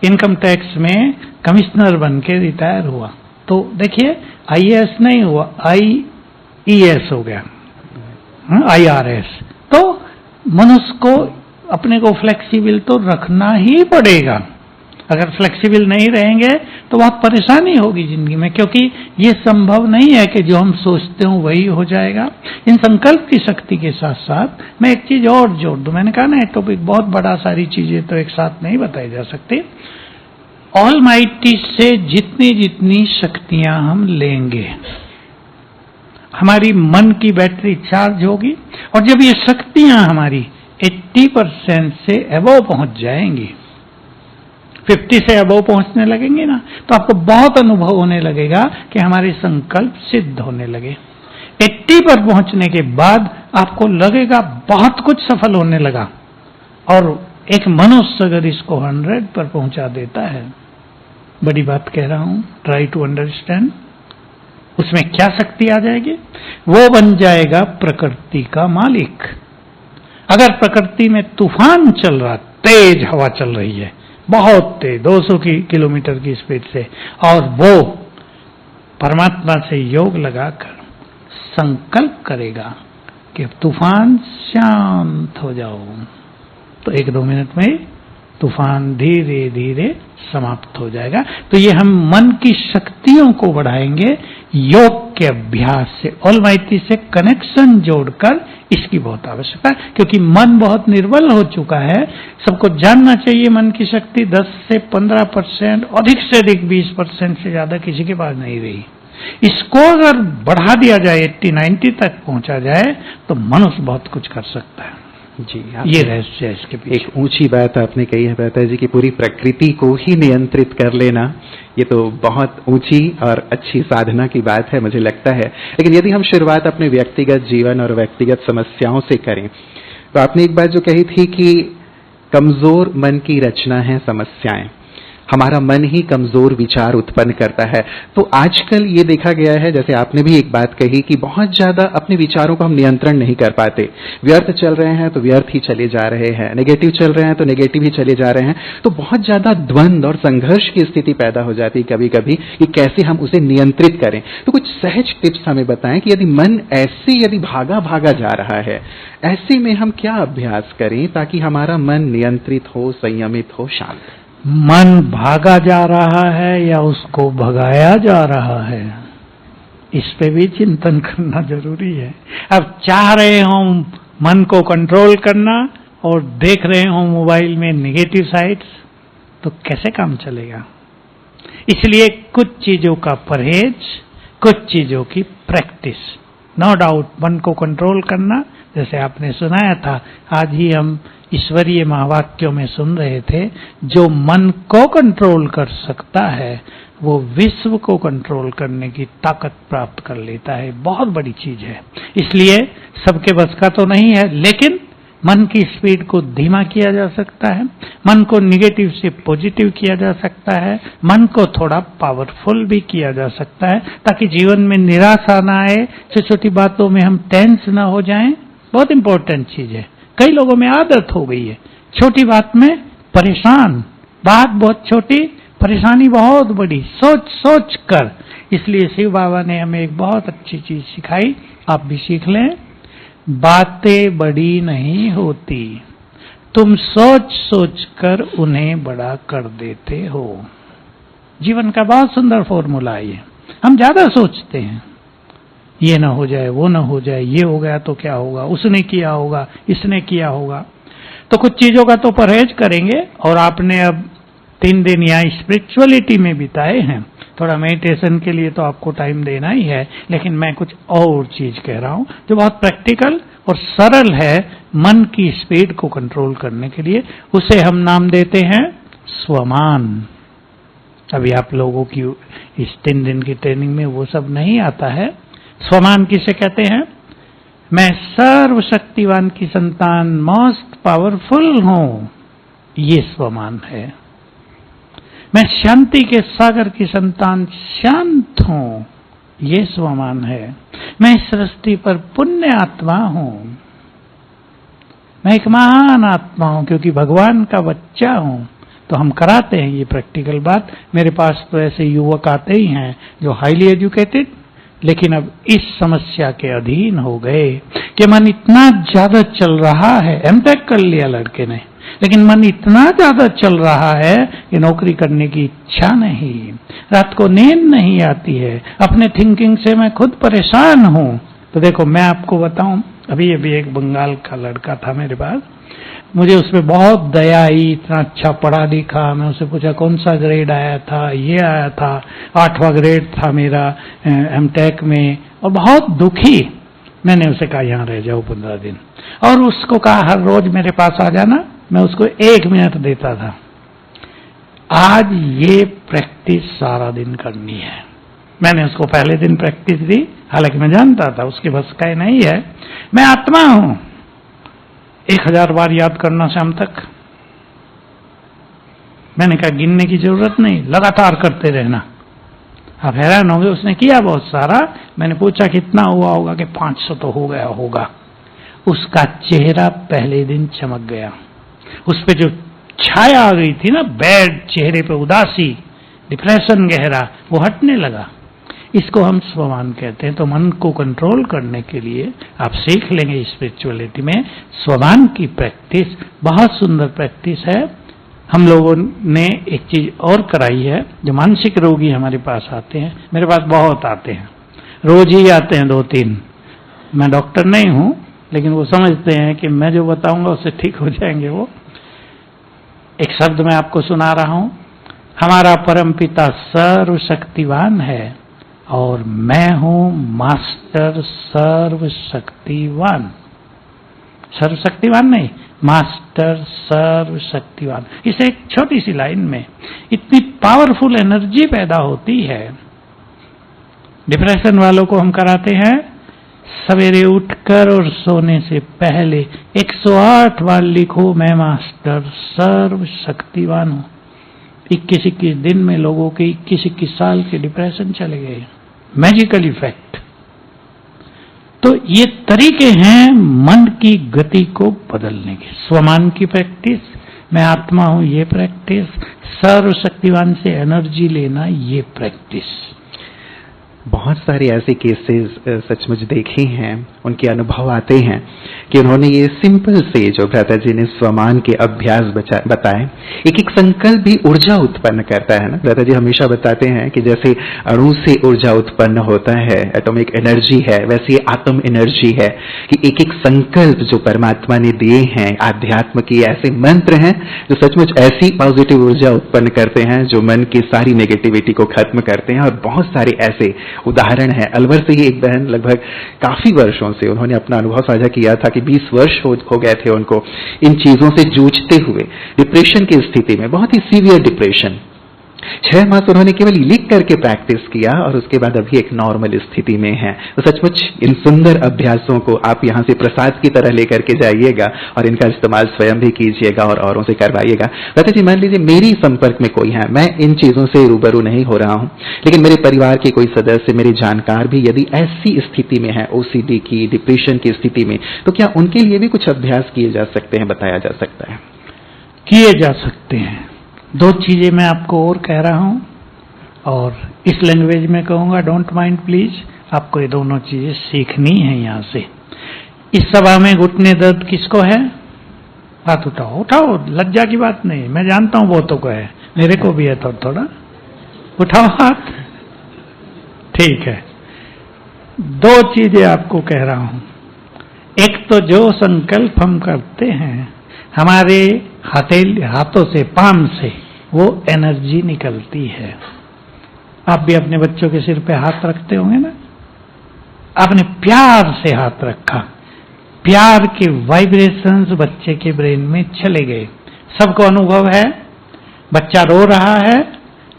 इनकम टैक्स में कमिश्नर बन के रिटायर हुआ। तो देखिए IAS नहीं हुआ, IES हो गया, IRS। तो मनुष्य को अपने को फ्लेक्सिबल तो रखना ही पड़ेगा। अगर फ्लेक्सिबल नहीं रहेंगे तो बहुत परेशानी होगी जिंदगी में, क्योंकि ये संभव नहीं है कि जो हम सोचते हो वही हो जाएगा। इन संकल्प की शक्ति के साथ साथ मैं एक चीज और जोड़ दूं। मैंने कहा ना, ये टॉपिक बहुत बड़ा, सारी चीजें तो एक साथ नहीं बताई जा सकती। ऑलमाइटी से जितनी जितनी शक्तियां हम लेंगे, हमारी मन की बैटरी चार्ज होगी, और जब ये शक्तियां हमारी 80% से अबव पहुंच जाएंगी, 50 से अबव पहुंचने लगेंगे ना, तो आपको बहुत अनुभव होने लगेगा कि हमारे संकल्प सिद्ध होने लगे। 80 पर पहुंचने के बाद आपको लगेगा बहुत कुछ सफल होने लगा। और एक मनुष्य अगर इसको 100 पर पहुंचा देता है, बड़ी बात कह रहा हूं, ट्राई टू अंडरस्टैंड, उसमें क्या शक्ति आ जाएगी? वो बन जाएगा प्रकृति का मालिक। अगर प्रकृति में तूफान चल रहा, तेज हवा चल रही है, बहुत तेज, 200 किलोमीटर की स्पीड से, और वो परमात्मा से योग लगाकर संकल्प करेगा कि तूफान शांत हो जाओ, तो 1-2 मिनट में तूफान धीरे धीरे समाप्त हो जाएगा। तो ये हम मन की शक्तियों को बढ़ाएंगे योग के अभ्यास से, ऑलमाइटी से कनेक्शन जोड़कर। इसकी बहुत आवश्यकता है, क्योंकि मन बहुत निर्बल हो चुका है। सबको जानना चाहिए मन की शक्ति 10 से 15%, अधिक से अधिक 20% से ज्यादा किसी के पास नहीं रही। इसको अगर बढ़ा दिया जाए, 80-90 तक पहुंचा जाए, तो मनुष्य बहुत कुछ कर सकता है। जी, ये रहस्य है इसके पीछे। एक ऊंची बात आपने कही है भ्राता जी की पूरी प्रकृति को ही नियंत्रित कर लेना, ये तो बहुत ऊंची और अच्छी साधना की बात है, मुझे लगता है। लेकिन यदि हम शुरुआत अपने व्यक्तिगत जीवन और व्यक्तिगत समस्याओं से करें, तो आपने एक बात जो कही थी कि कमजोर मन की रचना है समस्याएं। हमारा मन ही कमजोर विचार उत्पन्न करता है। तो आजकल ये देखा गया है, जैसे आपने भी एक बात कही कि बहुत ज्यादा अपने विचारों को हम नियंत्रण नहीं कर पाते। व्यर्थ चल रहे हैं तो व्यर्थ ही चले जा रहे हैं, नेगेटिव चल रहे हैं तो नेगेटिव ही चले जा रहे हैं। तो बहुत ज्यादा द्वंद्व और संघर्ष की स्थिति पैदा हो जाती है कभी कभी कि कैसे हम उसे नियंत्रित करें। तो कुछ सहज टिप्स हमें बताएं कि यदि मन ऐसे यदि भागा भागा जा रहा है, ऐसे में हम क्या अभ्यास करें ताकि हमारा मन नियंत्रित हो, संयमित हो, शांत। मन भागा जा रहा है या उसको भगाया जा रहा है, इस पे भी चिंतन करना जरूरी है। अब चाह रहे हो मन को कंट्रोल करना और देख रहे हो मोबाइल में नेगेटिव साइड्स, तो कैसे काम चलेगा? इसलिए कुछ चीजों का परहेज, कुछ चीजों की प्रैक्टिस। नो डाउट मन को कंट्रोल करना, जैसे आपने सुनाया था, आज ही हम ईश्वरीय महावाक्यों में सुन रहे थे, जो मन को कंट्रोल कर सकता है वो विश्व को कंट्रोल करने की ताकत प्राप्त कर लेता है। बहुत बड़ी चीज है। इसलिए सबके बस का तो नहीं है, लेकिन मन की स्पीड को धीमा किया जा सकता है, मन को निगेटिव से पॉजिटिव किया जा सकता है, मन को थोड़ा पावरफुल भी किया जा सकता है, ताकि जीवन में निराशा ना आए, छोटी छोटी बातों में हम टेंस ना हो जाएं। बहुत इंपॉर्टेंट चीज है। कई लोगों में आदत हो गई है छोटी बात में परेशान, बात बहुत छोटी, परेशानी बहुत बड़ी, सोच सोच कर। इसलिए शिव बाबा ने हमें एक बहुत अच्छी चीज सिखाई, आप भी सीख लें। बातें बड़ी नहीं होती, तुम सोच सोच कर उन्हें बड़ा कर देते हो। जीवन का बहुत सुंदर फॉर्मूला है ये। हम ज्यादा सोचते हैं, ये ना हो जाए, वो ना हो जाए, ये हो गया तो क्या होगा, उसने किया होगा, इसने किया होगा। तो कुछ चीजों का तो परहेज करेंगे। और आपने अब 3 दिन यहाँ स्पिरिचुअलिटी में बिताए हैं, थोड़ा मेडिटेशन के लिए तो आपको टाइम देना ही है, लेकिन मैं कुछ और चीज कह रहा हूं जो बहुत प्रैक्टिकल और सरल है मन की स्पीड को कंट्रोल करने के लिए। उसे हम नाम देते हैं स्वमान। अभी आप लोगों की इस 3 दिन की ट्रेनिंग में वो सब नहीं आता है। स्वमान किसे कहते हैं? मैं सर्वशक्तिवान की संतान, मोस्ट पावरफुल हूं, ये स्वमान है। मैं शांति के सागर की संतान, शांत हूं, ये स्वमान है। मैं इस सृष्टि पर पुण्य आत्मा हूं, मैं एक महान आत्मा हूं क्योंकि भगवान का बच्चा हूं। तो हम कराते हैं ये प्रैक्टिकल बात। मेरे पास तो ऐसे युवक आते ही हैं जो हाईली एजुकेटेड, लेकिन अब इस समस्या के अधीन हो गए कि मन इतना ज्यादा चल रहा है। एमटेक कर लिया लड़के ने, लेकिन मन इतना ज्यादा चल रहा है कि नौकरी करने की इच्छा नहीं, रात को नींद नहीं आती है, अपने थिंकिंग से मैं खुद परेशान हूं। तो देखो मैं आपको बताऊं, अभी एक बंगाल का लड़का था मेरे पास, मुझे उसमें बहुत दया आई, इतना अच्छा पढ़ा लिखा। मैं उससे पूछा कौन सा ग्रेड आया था, ये आया था, 8वां ग्रेड था मेरा एमटेक में, और बहुत दुखी। मैंने उसे कहा यहाँ रह जाओ 15 दिन, और उसको कहा हर रोज मेरे पास आ जाना। मैं उसको 1 मिनट देता था। आज ये प्रैक्टिस सारा दिन करनी है। मैंने उसको पहले दिन प्रैक्टिस दी, हालांकि मैं जानता था उसके बस का नहीं है। मैं आत्मा हूं, 1000 बार याद करना शाम तक। मैंने कहा गिनने की जरूरत नहीं, लगातार करते रहना। आप हैरान होंगे, उसने किया बहुत सारा। मैंने पूछा कितना हुआ होगा, कि 500 तो हो गया होगा। उसका चेहरा पहले दिन चमक गया। उस पे जो छाया आ गई थी ना, बैड चेहरे पे उदासी, डिप्रेशन गहरा, वो हटने लगा। इसको हम स्वमान कहते हैं। तो मन को कंट्रोल करने के लिए आप सीख लेंगे स्पिरिचुअलिटी में स्वमान की प्रैक्टिस। बहुत सुंदर प्रैक्टिस है। हम लोगों ने एक चीज और कराई है, जो मानसिक रोगी हमारे पास आते हैं, मेरे पास बहुत आते हैं, रोज ही आते हैं 2-3। मैं डॉक्टर नहीं हूं, लेकिन वो समझते हैं कि मैं जो बताऊंगा उससे ठीक हो जाएंगे वो। एक शब्द मैं आपको सुना रहा हूं, हमारा परमपिता सर्वशक्तिवान है और मैं हूं मास्टर सर्वशक्तिवान। सर्वशक्तिवान नहीं, मास्टर सर्वशक्तिवान। इसे एक छोटी सी लाइन में इतनी पावरफुल एनर्जी पैदा होती है। डिप्रेशन वालों को हम कराते हैं सवेरे उठकर और सोने से पहले 108 बार लिखो, मैं मास्टर सर्वशक्तिवान हूं। 21-21 दिन में लोगों के 21-21 साल के डिप्रेशन चले गए, मैजिकल इफेक्ट। तो ये तरीके हैं मन की गति को बदलने के। स्वमान की प्रैक्टिस, मैं आत्मा हूं, ये प्रैक्टिस, सर्वशक्तिवान से एनर्जी लेना, ये प्रैक्टिस। बहुत सारे ऐसे केसेस सचमुच देखे हैं, उनके अनुभव आते हैं कि उन्होंने ये सिंपल से, जो भ्राता जी ने स्वमान के अभ्यास बताए, एक एक संकल्प भी ऊर्जा उत्पन्न करता है ना। भ्राता जी हमेशा बताते हैं कि जैसे अणु से ऊर्जा उत्पन्न होता है, एटॉमिक एनर्जी है, वैसे ही आत्म एनर्जी है कि एक एक संकल्प जो परमात्मा ने दिए हैं, आध्यात्म के ऐसे मंत्र हैं जो सचमुच ऐसी पॉजिटिव ऊर्जा उत्पन्न करते हैं जो मन की सारी नेगेटिविटी को खत्म करते हैं। और बहुत सारे ऐसे उदाहरण है। अलवर से ही एक बहन लगभग काफी वर्षों से उन्होंने अपना अनुभव साझा किया था कि 20 वर्ष हो गए थे उनको इन चीजों से जूझते हुए, डिप्रेशन की स्थिति में, बहुत ही सीवियर डिप्रेशन। 6 मास उन्होंने केवल लिख करके प्रैक्टिस किया और उसके बाद अभी एक नॉर्मल स्थिति में है। तो सचमुच इन सुंदर अभ्यासों को आप यहाँ से प्रसाद की तरह लेकर के जाइएगा और इनका इस्तेमाल स्वयं भी कीजिएगा और औरों से करवाइएगा। दादा जी, मान लीजिए मेरी संपर्क में कोई है, मैं इन चीजों से रूबरू नहीं हो रहा हूँ, लेकिन मेरे परिवार के कोई सदस्य, मेरे जानकार भी यदि ऐसी स्थिति में है, OCD की, डिप्रेशन की स्थिति में, तो क्या उनके लिए भी कुछ अभ्यास किए जा सकते हैं, बताया जा सकता है? किए जा सकते हैं। 2 चीजें मैं आपको और कह रहा हूं और इस लैंग्वेज में कहूंगा, डोंट माइंड प्लीज। आपको ये दोनों चीजें सीखनी है यहां से। इस सभा में घुटने दर्द किसको है? हाथ उठाओ, उठाओ, लज्जा की बात नहीं, मैं जानता हूं बहुतों को है, मेरे को भी है थोड़ा। उठाओ हाथ। ठीक है, 2 चीजें आपको कह रहा हूं। एक तो जो संकल्प हम करते हैं हमारे हाथों से, पाम से, वो एनर्जी निकलती है। आप भी अपने बच्चों के सिर पे हाथ रखते होंगे ना? आपने प्यार से हाथ रखा, प्यार के वाइब्रेशंस बच्चे के ब्रेन में चले गए। सबको अनुभव है, बच्चा रो रहा है,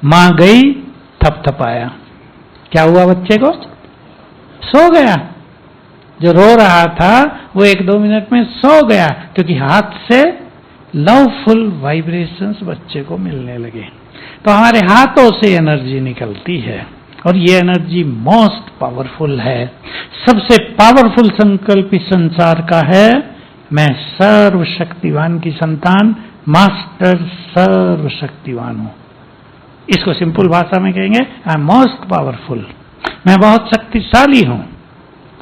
मां गई, थपथपाया, क्या हुआ बच्चे को? सो गया। जो रो रहा था वो 1-2 मिनट में सो गया, क्योंकि हाथ से लवफुल वाइब्रेशंस बच्चे को मिलने लगे। तो हमारे हाथों से एनर्जी निकलती है और ये एनर्जी मोस्ट पावरफुल है। सबसे पावरफुल संकल्प इस संसार का है, मैं सर्वशक्तिवान की संतान, मास्टर सर्वशक्तिवान हूं। इसको सिंपल भाषा में कहेंगे, आई एम मोस्ट पावरफुल, मैं बहुत शक्तिशाली हूं।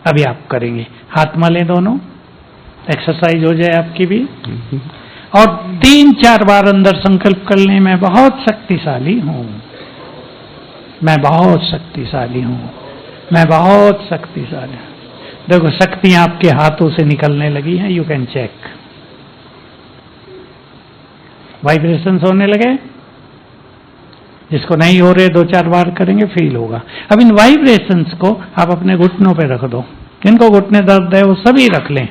अभी आप करेंगे, हाथ मलें दोनों, एक्सरसाइज हो जाए आपकी भी, और 3-4 बार अंदर संकल्प कर लें, मैं बहुत शक्तिशाली हूं, मैं बहुत शक्तिशाली हूं, मैं बहुत शक्तिशाली हूं। देखो शक्तियां आपके हाथों से निकलने लगी हैं, यू कैन चेक। वाइब्रेशंस होने लगे, जिसको नहीं हो रहे 2-4 बार करेंगे फील होगा। अब इन वाइब्रेशंस को आप अपने घुटनों पे रख दो, जिनको घुटने दर्द है वो सभी रख लें,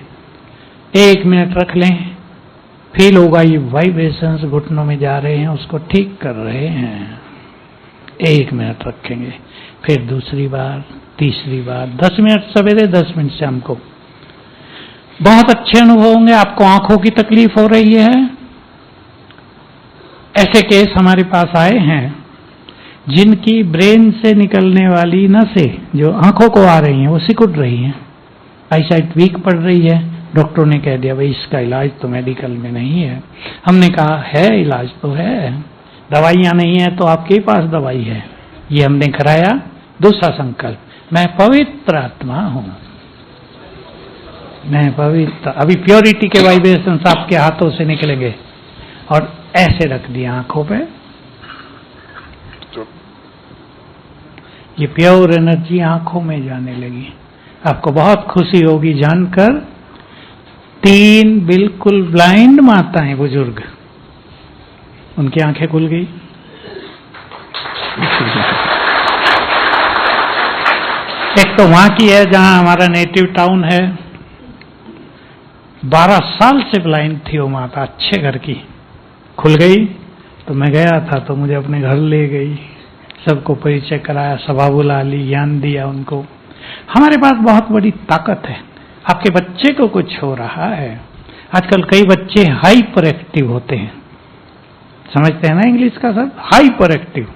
1 मिनट रख लें, फील होगा ये वाइब्रेशंस घुटनों में जा रहे हैं, उसको ठीक कर रहे हैं। 1 मिनट रखेंगे, फिर दूसरी बार, तीसरी बार, 10 मिनट सवेरे, 10 मिनट शाम को। बहुत अच्छे अनुभव होंगे। आपको आंखों की तकलीफ हो रही है, ऐसे केस हमारे पास आए हैं जिनकी ब्रेन से निकलने वाली नसें जो आंखों को आ रही हैं वो सिकुड़ रही हैं, आईसाइट वीक पड़ रही है। डॉक्टरों ने कह दिया भाई इसका इलाज तो मेडिकल में नहीं है। हमने कहा है इलाज तो है, दवाइयां नहीं है तो आपके पास दवाई है। ये हमने कराया। दूसरा संकल्प, मैं पवित्र आत्मा हूं, मैं पवित्र। अभी प्योरिटी के वाइब्रेशन आपके हाथों से निकलेंगे और ऐसे रख दिया आंखों पे। ये प्योर एनर्जी आंखों में जाने लगी। आपको बहुत खुशी होगी जानकर, 3 बिल्कुल ब्लाइंड माताएं, बुजुर्ग, उनकी आंखें खुल गई। एक तो वहां की है जहां हमारा नेटिव टाउन है, 12 साल से ब्लाइंड थी वो माता, अच्छे घर की, खुल गई। तो मैं गया था तो मुझे अपने घर ले गई, सबको परिचय कराया, सभा बुला ली, ज्ञान दिया उनको। हमारे पास बहुत बड़ी ताकत है। आपके बच्चे को कुछ हो रहा है, आजकल कई बच्चे हाइपर एक्टिव होते हैं, समझते हैं ना इंग्लिश का सब? हाइपर एक्टिव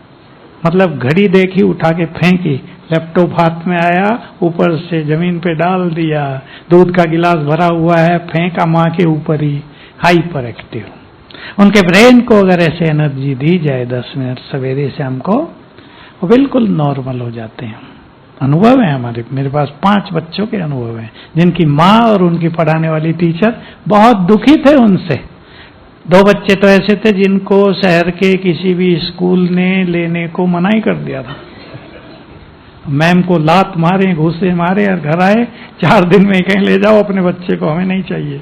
मतलब घड़ी देखी, उठा के फेंकी, लैपटॉप हाथ में आया, ऊपर से जमीन पे डाल दिया, दूध का गिलास भरा हुआ है, फेंका माँ के ऊपर ही, हाइपर एक्टिव। उनके ब्रेन को अगर ऐसे एनर्जी दी जाए 10 मिनट सवेरे शाम को, वो बिल्कुल नॉर्मल हो जाते हैं। अनुभव है हमारे, मेरे पास 5 बच्चों के अनुभव हैं जिनकी माँ और उनकी पढ़ाने वाली टीचर बहुत दुखी थे उनसे। 2 बच्चे तो ऐसे थे जिनको शहर के किसी भी स्कूल ने लेने को मना ही कर दिया था। मैम को लात मारे, घूसे मारे और घर आए, 4 दिन में कहीं ले जाओ अपने बच्चे को, हमें नहीं चाहिए।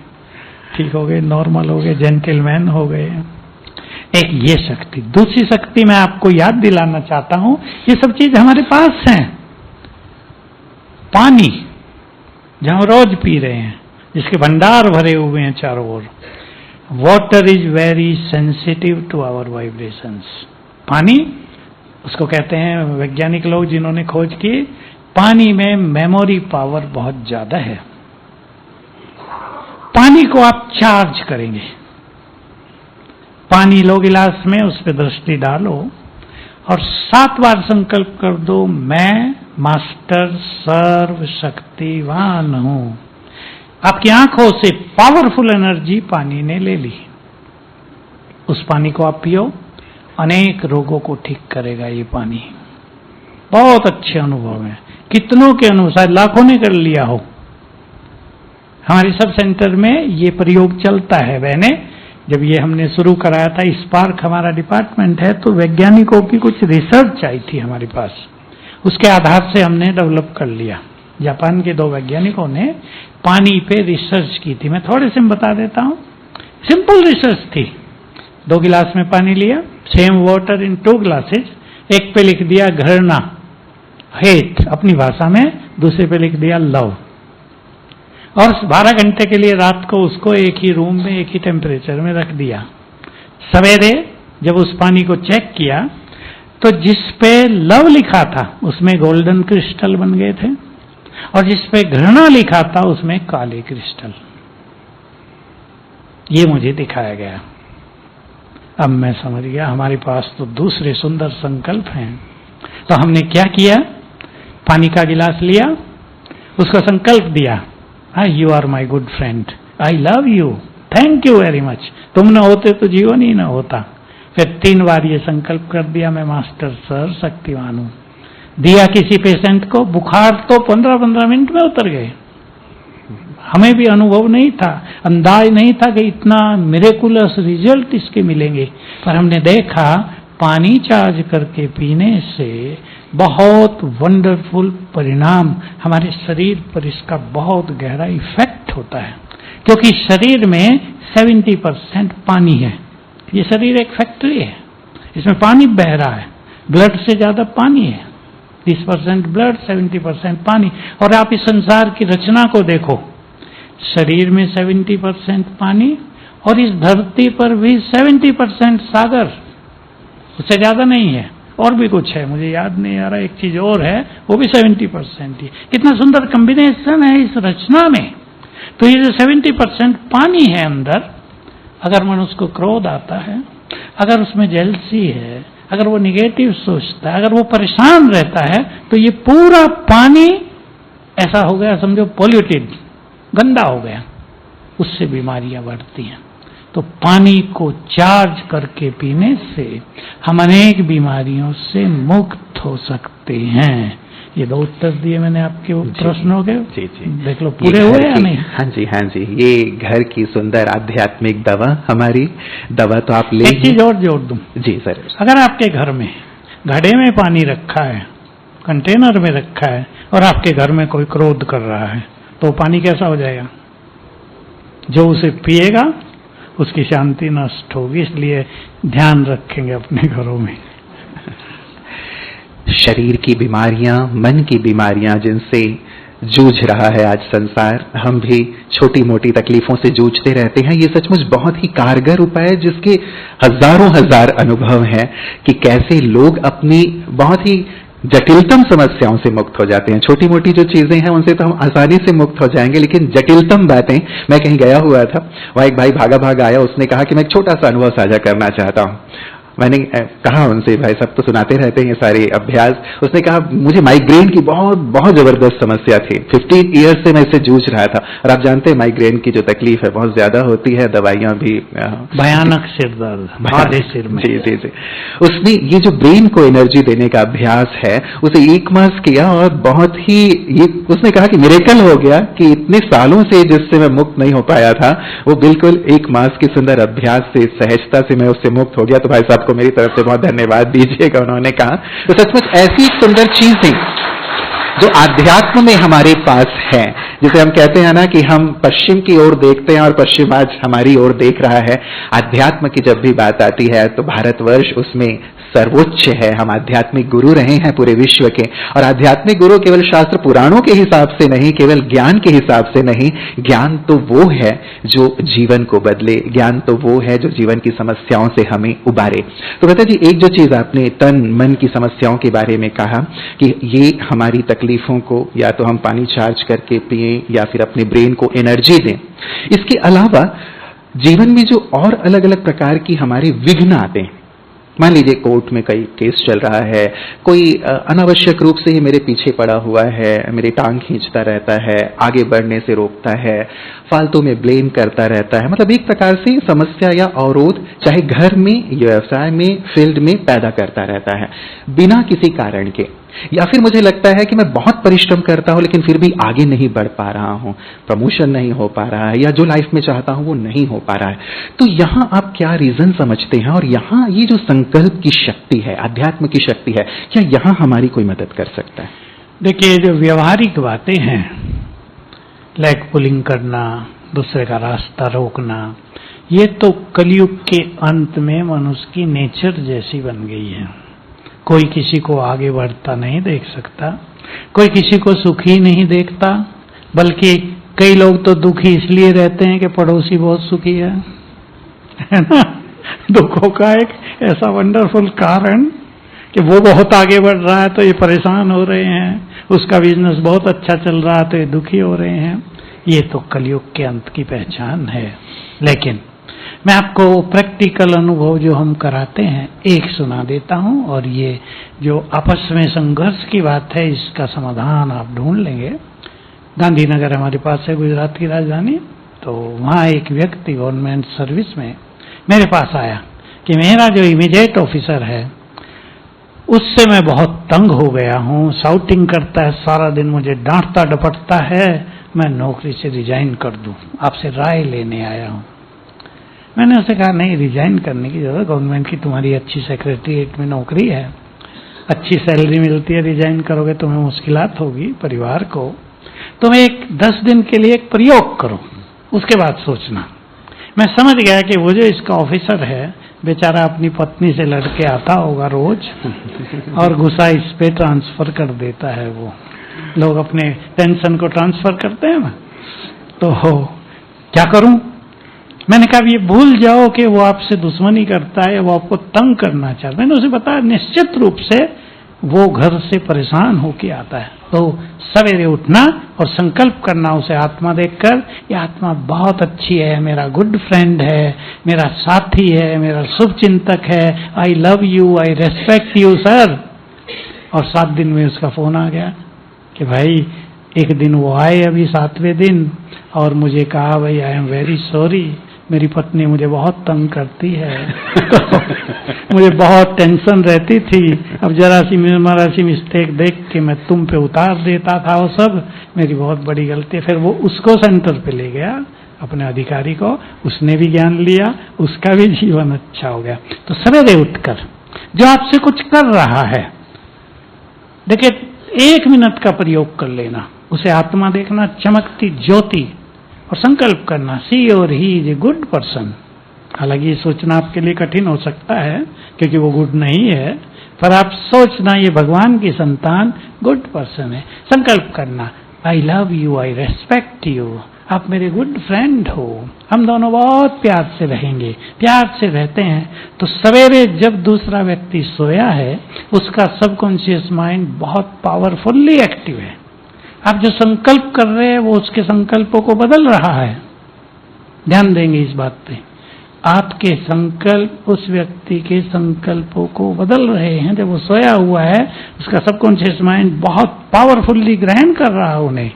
ठीक हो गए, नॉर्मल हो गए, जेंटलमैन हो गए। एक ये शक्ति। दूसरी शक्ति मैं आपको याद दिलाना चाहता हूं, ये सब चीज हमारे पास है। पानी जो हम रोज पी रहे हैं, जिसके भंडार भरे हुए हैं चारों ओर। Water is very sensitive to our vibrations. पानी, उसको कहते हैं वैज्ञानिक लोग जिन्होंने खोज की, पानी में मेमोरी पावर बहुत ज्यादा है। पानी को आप चार्ज करेंगे, पानी लो गिलास में, उस पर दृष्टि डालो और 7 बार संकल्प कर दो, मैं मास्टर सर्व शक्तिवान हूं। आपकी आंखों से पावरफुल एनर्जी पानी ने ले ली। उस पानी को आप पियो, अनेक रोगों को ठीक करेगा ये पानी। बहुत अच्छे अनुभव है, कितनों के अनुभव, शायद लाखों ने कर लिया हो। हमारे सब सेंटर में ये प्रयोग चलता है। मैंने जब ये हमने शुरू कराया था, स्पार्क हमारा डिपार्टमेंट है, तो वैज्ञानिकों की कुछ रिसर्च आई थी हमारे पास, उसके आधार से हमने डेवलप कर लिया। जापान के 2 वैज्ञानिकों ने पानी पे रिसर्च की थी। मैं थोड़े से बता देता हूं। सिंपल रिसर्च थी। 2 गिलास में पानी लिया, सेम वाटर इन 2 ग्लासेस। एक पे लिख दिया घृणा, हेट अपनी भाषा में, दूसरे पे लिख दिया लव, और 12 घंटे के लिए रात को उसको एक ही रूम में, एक ही टेम्परेचर में रख दिया। सवेरे जब उस पानी को चेक किया तो जिस पे लव लिखा था उसमें गोल्डन क्रिस्टल बन गए थे, और जिस पे घृणा लिखा था उसमें काले क्रिस्टल। ये मुझे दिखाया गया। अब मैं समझ गया हमारे पास तो दूसरे सुंदर संकल्प हैं। तो हमने क्या किया, पानी का गिलास लिया, उसको संकल्प दिया, you are my good friend, I love you, thank you very much. तुम न होते तो जीवन ही न होता। फिर 3 बार ये संकल्प कर दिया, मैं मास्टर सर्व शक्तिवान हूं। दिया किसी पेशेंट को, बुखार तो 15-15 मिनट में उतर गए। हमें भी अनुभव नहीं था, अंदाज नहीं था कि इतना मिरेकुलस रिजल्ट इसके मिलेंगे, पर हमने देखा पानी चार्ज करके पीने से बहुत वंडरफुल परिणाम हमारे शरीर पर इसका बहुत गहरा इफेक्ट होता है। क्योंकि शरीर में 70% पानी है। ये शरीर एक फैक्ट्री है, इसमें पानी बह रहा है, ब्लड से ज्यादा पानी है। 30% ब्लड, 70% पानी। और आप इस संसार की रचना को देखो, शरीर में 70% पानी, और इस धरती पर भी 70% सागर, उससे ज्यादा नहीं है। और भी कुछ है, मुझे याद नहीं आ रहा, एक चीज और है, वो भी 70% ही। कितना सुंदर कॉम्बिनेशन है इस रचना में। तो ये जो 70% पानी है अंदर, अगर मनुष्य को क्रोध आता है, अगर उसमें जेलसी है, अगर वो निगेटिव सोचता है, अगर वो परेशान रहता है, तो ये पूरा पानी ऐसा हो गया, समझो पॉल्यूटेड, गंदा हो गया, उससे बीमारियां बढ़ती हैं। तो पानी को चार्ज करके पीने से हम अनेक बीमारियों से मुक्त हो सकते हैं। ये 2 उत्तर दिए मैंने आपके प्रश्नों के। जी जी, देख लो पूरे हुए या नहीं। हाँ जी, हाँ जी, ये घर की सुंदर आध्यात्मिक दवा, हमारी दवा तो आप ले। एक चीज और जोड़ दूं जी सर। अगर आपके घर में घड़े में पानी रखा है, कंटेनर में रखा है, और आपके घर में कोई क्रोध कर रहा है, तो पानी कैसा हो जाएगा? जो उसे पिएगा उसकी शांति नष्ट होगी। इसलिए ध्यान रखेंगे अपने घरों में। शरीर की बीमारियां, मन की बीमारियां जिनसे जूझ रहा है आज संसार, हम भी छोटी मोटी तकलीफों से जूझते रहते हैं। ये सचमुच बहुत ही कारगर उपाय है, जिसके हजारों हजार अनुभव हैं कि कैसे लोग अपनी बहुत ही जटिलतम समस्याओं से मुक्त हो जाते हैं। छोटी मोटी जो चीजें हैं उनसे तो हम आसानी से मुक्त हो जाएंगे, लेकिन जटिलतम बातें, मैं कहीं गया हुआ था, वहां एक भाई भागा भागा आया, उसने कहा कि मैं एक छोटा सा अनुभव साझा करना चाहता हूं। मैंने कहा उनसे, भाई सब तो सुनाते रहते हैं ये सारे अभ्यास। उसने कहा मुझे माइग्रेन की बहुत बहुत जबरदस्त समस्या थी, 15 ईयर्स से मैं इससे जूझ रहा था, और आप जानते हैं माइग्रेन की जो तकलीफ है बहुत ज्यादा होती है, दवाइयां भी भयानक सिर दर्द आधे सिर में। जी जी जी। उसने ये जो ब्रेन को एनर्जी देने का अभ्यास है उसे 1 मास किया, और बहुत ही ये उसने कहा कि मिरेकल हो गया कि इतने सालों से जिससे मैं मुक्त नहीं हो पाया था, वो बिल्कुल 1 मास के सुंदर अभ्यास से, सहजता से मैं उससे मुक्त हो गया। तो भाई साहब को मेरी तरफ से बहुत धन्यवाद दीजिएगा, उन्होंने कहा। तो सचमुच ऐसी एक सुंदर चीज है जो आध्यात्म में हमारे पास है, जिसे हम कहते हैं ना कि हम पश्चिम की ओर देखते हैं और पश्चिम आज हमारी ओर देख रहा है। आध्यात्म की जब भी बात आती है तो भारतवर्ष उसमें सर्वोच्च है। हम आध्यात्मिक गुरु रहे हैं पूरे विश्व के, और आध्यात्मिक गुरु केवल शास्त्र पुराणों के हिसाब से नहीं, केवल ज्ञान के हिसाब से नहीं, ज्ञान तो वो है जो जीवन को बदले, ज्ञान तो वो है जो जीवन की समस्याओं से हमें उबारे। तो बेटा जी, एक जो चीज आपने तन मन की समस्याओं के बारे में कहा कि ये हमारी तकलीफों को या तो हम पानी चार्ज करके पिए या फिर अपने ब्रेन को एनर्जी दें, इसके अलावा जीवन में जो और अलग अलग प्रकार की हमारे विघ्न आते हैं, मान लीजिए कोर्ट में कई केस चल रहा है, कोई अनावश्यक रूप से ही मेरे पीछे पड़ा हुआ है, मेरी टांग खींचता रहता है, आगे बढ़ने से रोकता है, फालतू में ब्लेम करता रहता है, मतलब एक प्रकार से समस्या या अवरोध चाहे घर में, व्यवसाय में, फील्ड में पैदा करता रहता है बिना किसी कारण के। या फिर मुझे लगता है कि मैं बहुत परिश्रम करता हूं लेकिन फिर भी आगे नहीं बढ़ पा रहा हूं, प्रमोशन नहीं हो पा रहा है, या जो लाइफ में चाहता हूं वो नहीं हो पा रहा है। तो यहां आप क्या रीजन समझते हैं, और यहां ये जो संकल्प की शक्ति है, अध्यात्म की शक्ति है, क्या यहां हमारी कोई मदद कर सकता है? देखिए, जो व्यवहारिक बातें हैं, लेग पुलिंग करना, दूसरे का रास्ता रोकना, ये तो कलयुग के अंत में मनुष्य की नेचर जैसी बन गई है। कोई किसी को आगे बढ़ता नहीं देख सकता, कोई किसी को सुखी नहीं देखता, बल्कि कई लोग तो दुखी इसलिए रहते हैं कि पड़ोसी बहुत सुखी है ना। दुखों का एक ऐसा वंडरफुल कारण कि वो बहुत आगे बढ़ रहा है तो ये परेशान हो रहे हैं, उसका बिजनेस बहुत अच्छा चल रहा है तो ये दुखी हो रहे हैं। ये तो कलयुग के अंत की पहचान है। लेकिन मैं आपको प्रैक्टिकल अनुभव जो हम कराते हैं एक सुना देता हूं, और ये जो आपस में संघर्ष की बात है इसका समाधान आप ढूंढ लेंगे। गांधीनगर हमारे पास है, गुजरात की राजधानी। तो वहाँ एक व्यक्ति गवर्नमेंट सर्विस में मेरे पास आया कि मेरा जो इमीडिएट ऑफिसर है उससे मैं बहुत तंग हो गया हूँ, शाउटिंग करता है सारा दिन, मुझे डांटता डपटता है, मैं नौकरी से रिजाइन कर दूं, आपसे राय लेने आया हूँ। मैंने उसे कहा नहीं, रिजाइन करने की जरूरत, गवर्नमेंट की तुम्हारी अच्छी सेक्रेटरीट में नौकरी है, अच्छी सैलरी मिलती है, रिजाइन करोगे तुम्हें मुश्किलात होगी परिवार को, तुम एक 10 दिन के लिए एक प्रयोग करो, उसके बाद सोचना। मैं समझ गया कि वो जो इसका ऑफिसर है बेचारा अपनी पत्नी से लड़के आता होगा रोज और गुस्सा इस पे ट्रांसफर कर देता है। वो लोग अपने टेंशन को ट्रांसफर करते हैं ना, तो क्या करूं? मैंने कहा ये भूल जाओ कि वो आपसे दुश्मनी करता है, वो आपको तंग करना चाहता है। मैंने उसे बताया निश्चित रूप से वो घर से परेशान होके आता है। तो सवेरे उठना और संकल्प करना उसे आत्मा देखकर, ये आत्मा बहुत अच्छी है, मेरा गुड फ्रेंड है, मेरा साथी है, मेरा शुभ चिंतक है, आई love you, I respect you sir. और 7 दिन में उसका फोन आ गया कि भाई एक दिन वो आए अभी 7वें दिन और मुझे कहा भाई आई एम वेरी सॉरी, मेरी पत्नी मुझे बहुत तंग करती है तो मुझे बहुत टेंशन रहती थी, अब जरा सी मिस्टेक देख के मैं तुम पे उतार देता था, वो सब मेरी बहुत बड़ी गलती है। फिर वो उसको सेंटर पे ले गया, अपने अधिकारी को, उसने भी ज्ञान लिया, उसका भी जीवन अच्छा हो गया। तो सवेरे उठकर जो आपसे कुछ कर रहा है, देखिए 1 मिनट का प्रयोग कर लेना, उसे आत्मा देखना, चमकती ज्योति, और संकल्प करना सी और he is a good person. हालांकि ये सोचना आपके लिए कठिन हो सकता है क्योंकि वो गुड नहीं है, पर आप सोचना ये भगवान की संतान गुड पर्सन है। संकल्प करना आई love you, I respect you, आप मेरे गुड फ्रेंड हो, हम दोनों बहुत प्यार से रहेंगे, प्यार से रहते हैं। तो सवेरे जब दूसरा व्यक्ति सोया है, उसका सबकॉन्शियस माइंड बहुत पावरफुल्ली एक्टिव है। आप जो संकल्प कर रहे हैं वो उसके संकल्पों को बदल रहा है। ध्यान देंगे इस बात पे। आपके संकल्प उस व्यक्ति के संकल्पों को बदल रहे हैं। जब वो सोया हुआ है, उसका सबकॉन्शियस माइंड बहुत पावरफुल्ली ग्रहण कर रहा है उन्हें।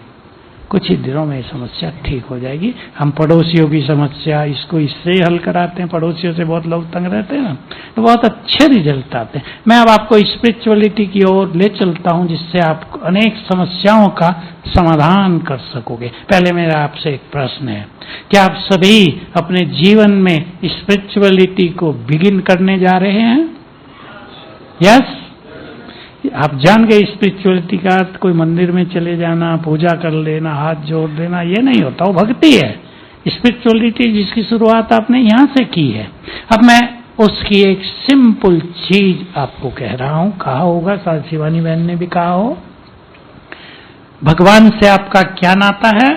कुछ ही दिनों में समस्या ठीक हो जाएगी। हम पड़ोसियों की समस्या इसको इससे हल कराते हैं, पड़ोसियों से बहुत लोग तंग रहते हैं ना, तो बहुत अच्छे रिजल्ट आते हैं। मैं अब आपको स्पिरिचुअलिटी की ओर ले चलता हूं, जिससे आप अनेक समस्याओं का समाधान कर सकोगे। पहले मेरा आपसे एक प्रश्न है, क्या आप सभी अपने जीवन में स्पिरिचुअलिटी को बिगिन करने जा रहे हैं? यस? आप जान गए स्पिरिचुअलिटी का अर्थ कोई मंदिर में चले जाना, पूजा कर लेना, हाथ जोड़ देना, ये नहीं होता, वो भक्ति है। स्पिरिचुअलिटी जिसकी शुरुआत आपने यहां से की है। अब मैं उसकी एक सिंपल चीज आपको कह रहा हूं। कहा होगा, शायद शिवानी बहन ने भी कहा हो, भगवान से आपका क्या नाता है?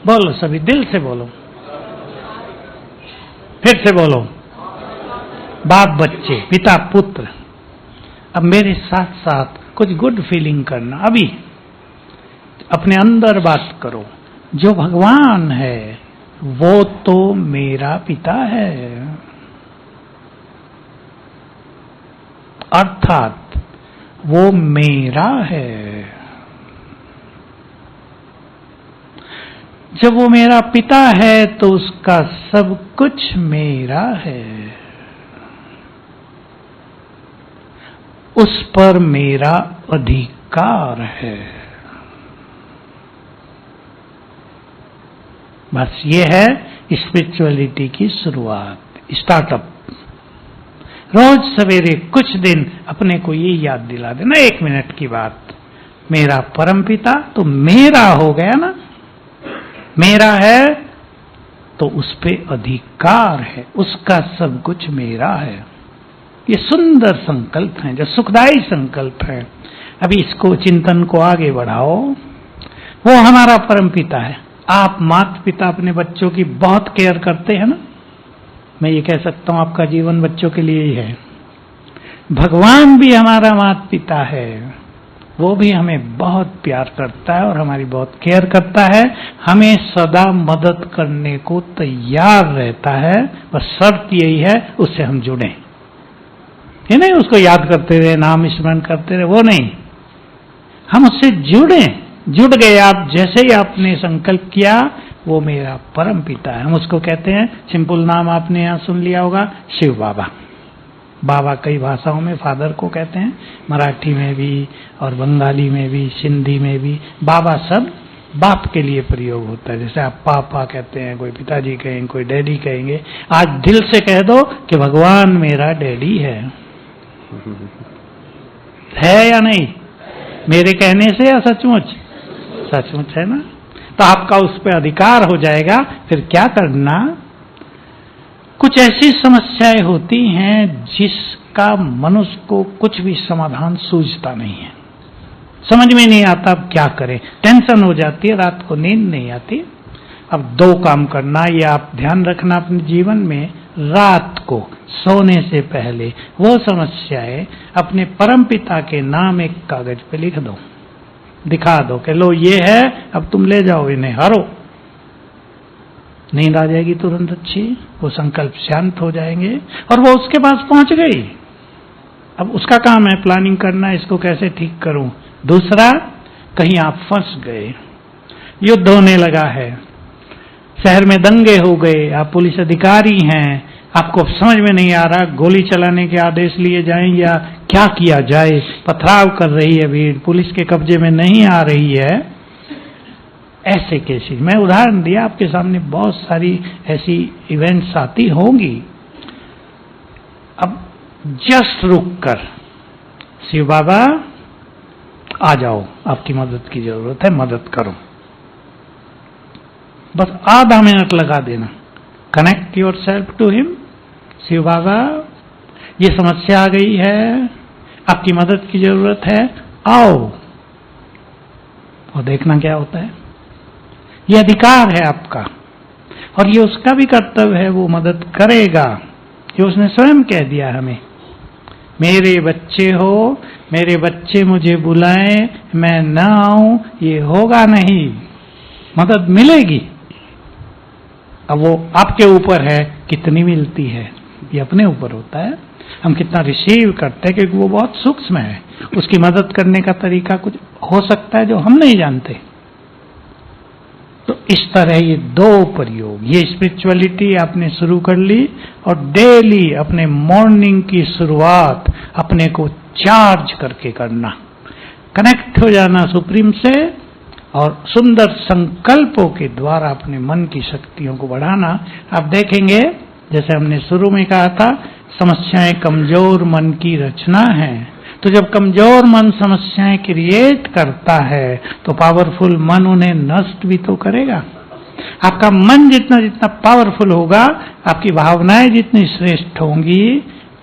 बोलो सभी, दिल से बोलो, फिर से बोलो। बाप बच्चे, पिता पुत्र। अब मेरे साथ साथ कुछ गुड फीलिंग करना। अभी अपने अंदर बात करो, जो भगवान है वो तो मेरा पिता है, अर्थात वो मेरा है। जब वो मेरा पिता है तो उसका सब कुछ मेरा है, उस पर मेरा अधिकार है। बस ये है स्पिरिचुअलिटी की शुरुआत, स्टार्टअप। रोज सवेरे कुछ दिन अपने को ये याद दिला देना, 1 मिनट की बात, मेरा परमपिता तो मेरा हो गया ना, मेरा है तो उस पे अधिकार है, उसका सब कुछ मेरा है। ये सुंदर संकल्प है, जो सुखदायी संकल्प है। अभी इसको चिंतन को आगे बढ़ाओ। वो हमारा परमपिता है। आप माता पिता अपने बच्चों की बहुत केयर करते हैं ना, मैं ये कह सकता हूं आपका जीवन बच्चों के लिए ही है। भगवान भी हमारा माता पिता है, वो भी हमें बहुत प्यार करता है और हमारी बहुत केयर करता है, हमें सदा मदद करने को तैयार रहता है। बस शर्त यही है, उससे हम जुड़ें। ये नहीं उसको याद करते रहे, नाम स्मरण करते रहे, वो नहीं, हम उससे जुड़ गए। आप जैसे ही आपने संकल्प किया, वो मेरा परम पिता है, हम उसको कहते हैं, सिंपल नाम आपने यहां सुन लिया होगा, शिव बाबा। बाबा कई भाषाओं में फादर को कहते हैं, मराठी में भी और बंगाली में भी, सिंधी में भी बाबा सब बाप के लिए प्रयोग होता है। जैसे आप पापा कहते हैं, कोई पिताजी कहेंगे, कोई डैडी कहेंगे। आज दिल से कह दो कि भगवान मेरा डैडी है या नहीं? मेरे कहने से या सचमुच? सचमुच है ना? तो आपका उस पर अधिकार हो जाएगा। फिर क्या करना, कुछ ऐसी समस्याएं होती हैं जिसका मनुष्य को कुछ भी समाधान सूझता नहीं है, समझ में नहीं आता अब क्या करें, टेंशन हो जाती है, रात को नींद नहीं आती। अब 2 काम करना, ये आप ध्यान रखना अपने जीवन में, रात को सोने से पहले वो समस्याएं अपने परमपिता के नाम एक कागज पे लिख दो, दिखा दो कि लो ये है, अब तुम ले जाओ इन्हें, हरो। नींद आ जाएगी तुरंत अच्छी, वो संकल्प शांत हो जाएंगे और वो उसके पास पहुंच गई। अब उसका काम है प्लानिंग करना, इसको कैसे ठीक करूं। दूसरा, कहीं आप फंस गए, युद्ध होने लगा है, शहर में दंगे हो गए, आप पुलिस अधिकारी हैं, आपको समझ में नहीं आ रहा गोली चलाने के आदेश लिए जाएं या क्या किया जाए, पथराव कर रही है भीड़, पुलिस के कब्जे में नहीं आ रही है। ऐसे केसेस, मैं उदाहरण दिया, आपके सामने बहुत सारी ऐसी इवेंट्स आती होंगी। अब जस्ट रुक कर, शिव बाबा आ जाओ, आपकी मदद की जरूरत है, मदद करो। बस आधा मिनट लगा देना, connect yourself to him. Shiv Baba, ये समस्या आ गई है, आपकी मदद की जरूरत है, आओ। और देखना क्या होता है, ये अधिकार है आपका, और ये उसका भी कर्तव्य है, वो मदद करेगा। ये उसने स्वयं कह दिया हमें, मेरे बच्चे हो, मेरे बच्चे मुझे बुलाएं, मैं न आऊं, ये होगा नहीं, मदद मिलेगी। अब वो आपके ऊपर है कितनी मिलती है, ये अपने ऊपर होता है, हम कितना रिसीव करते हैं, क्योंकि वो बहुत सूक्ष्म है। उसकी मदद करने का तरीका कुछ हो सकता है जो हम नहीं जानते। तो इस तरह ये दो प्रयोग, ये स्पिरिचुअलिटी आपने शुरू कर ली, और डेली अपने मॉर्निंग की शुरुआत अपने को चार्ज करके करना, कनेक्ट हो जाना सुप्रीम से, और सुंदर संकल्पों के द्वारा अपने मन की शक्तियों को बढ़ाना। आप देखेंगे, जैसे हमने शुरू में कहा था, समस्याएं कमजोर मन की रचना है। तो जब कमजोर मन समस्याएं क्रिएट करता है, तो पावरफुल मन उन्हें नष्ट भी तो करेगा। आपका मन जितना जितना पावरफुल होगा, आपकी भावनाएं जितनी श्रेष्ठ होंगी,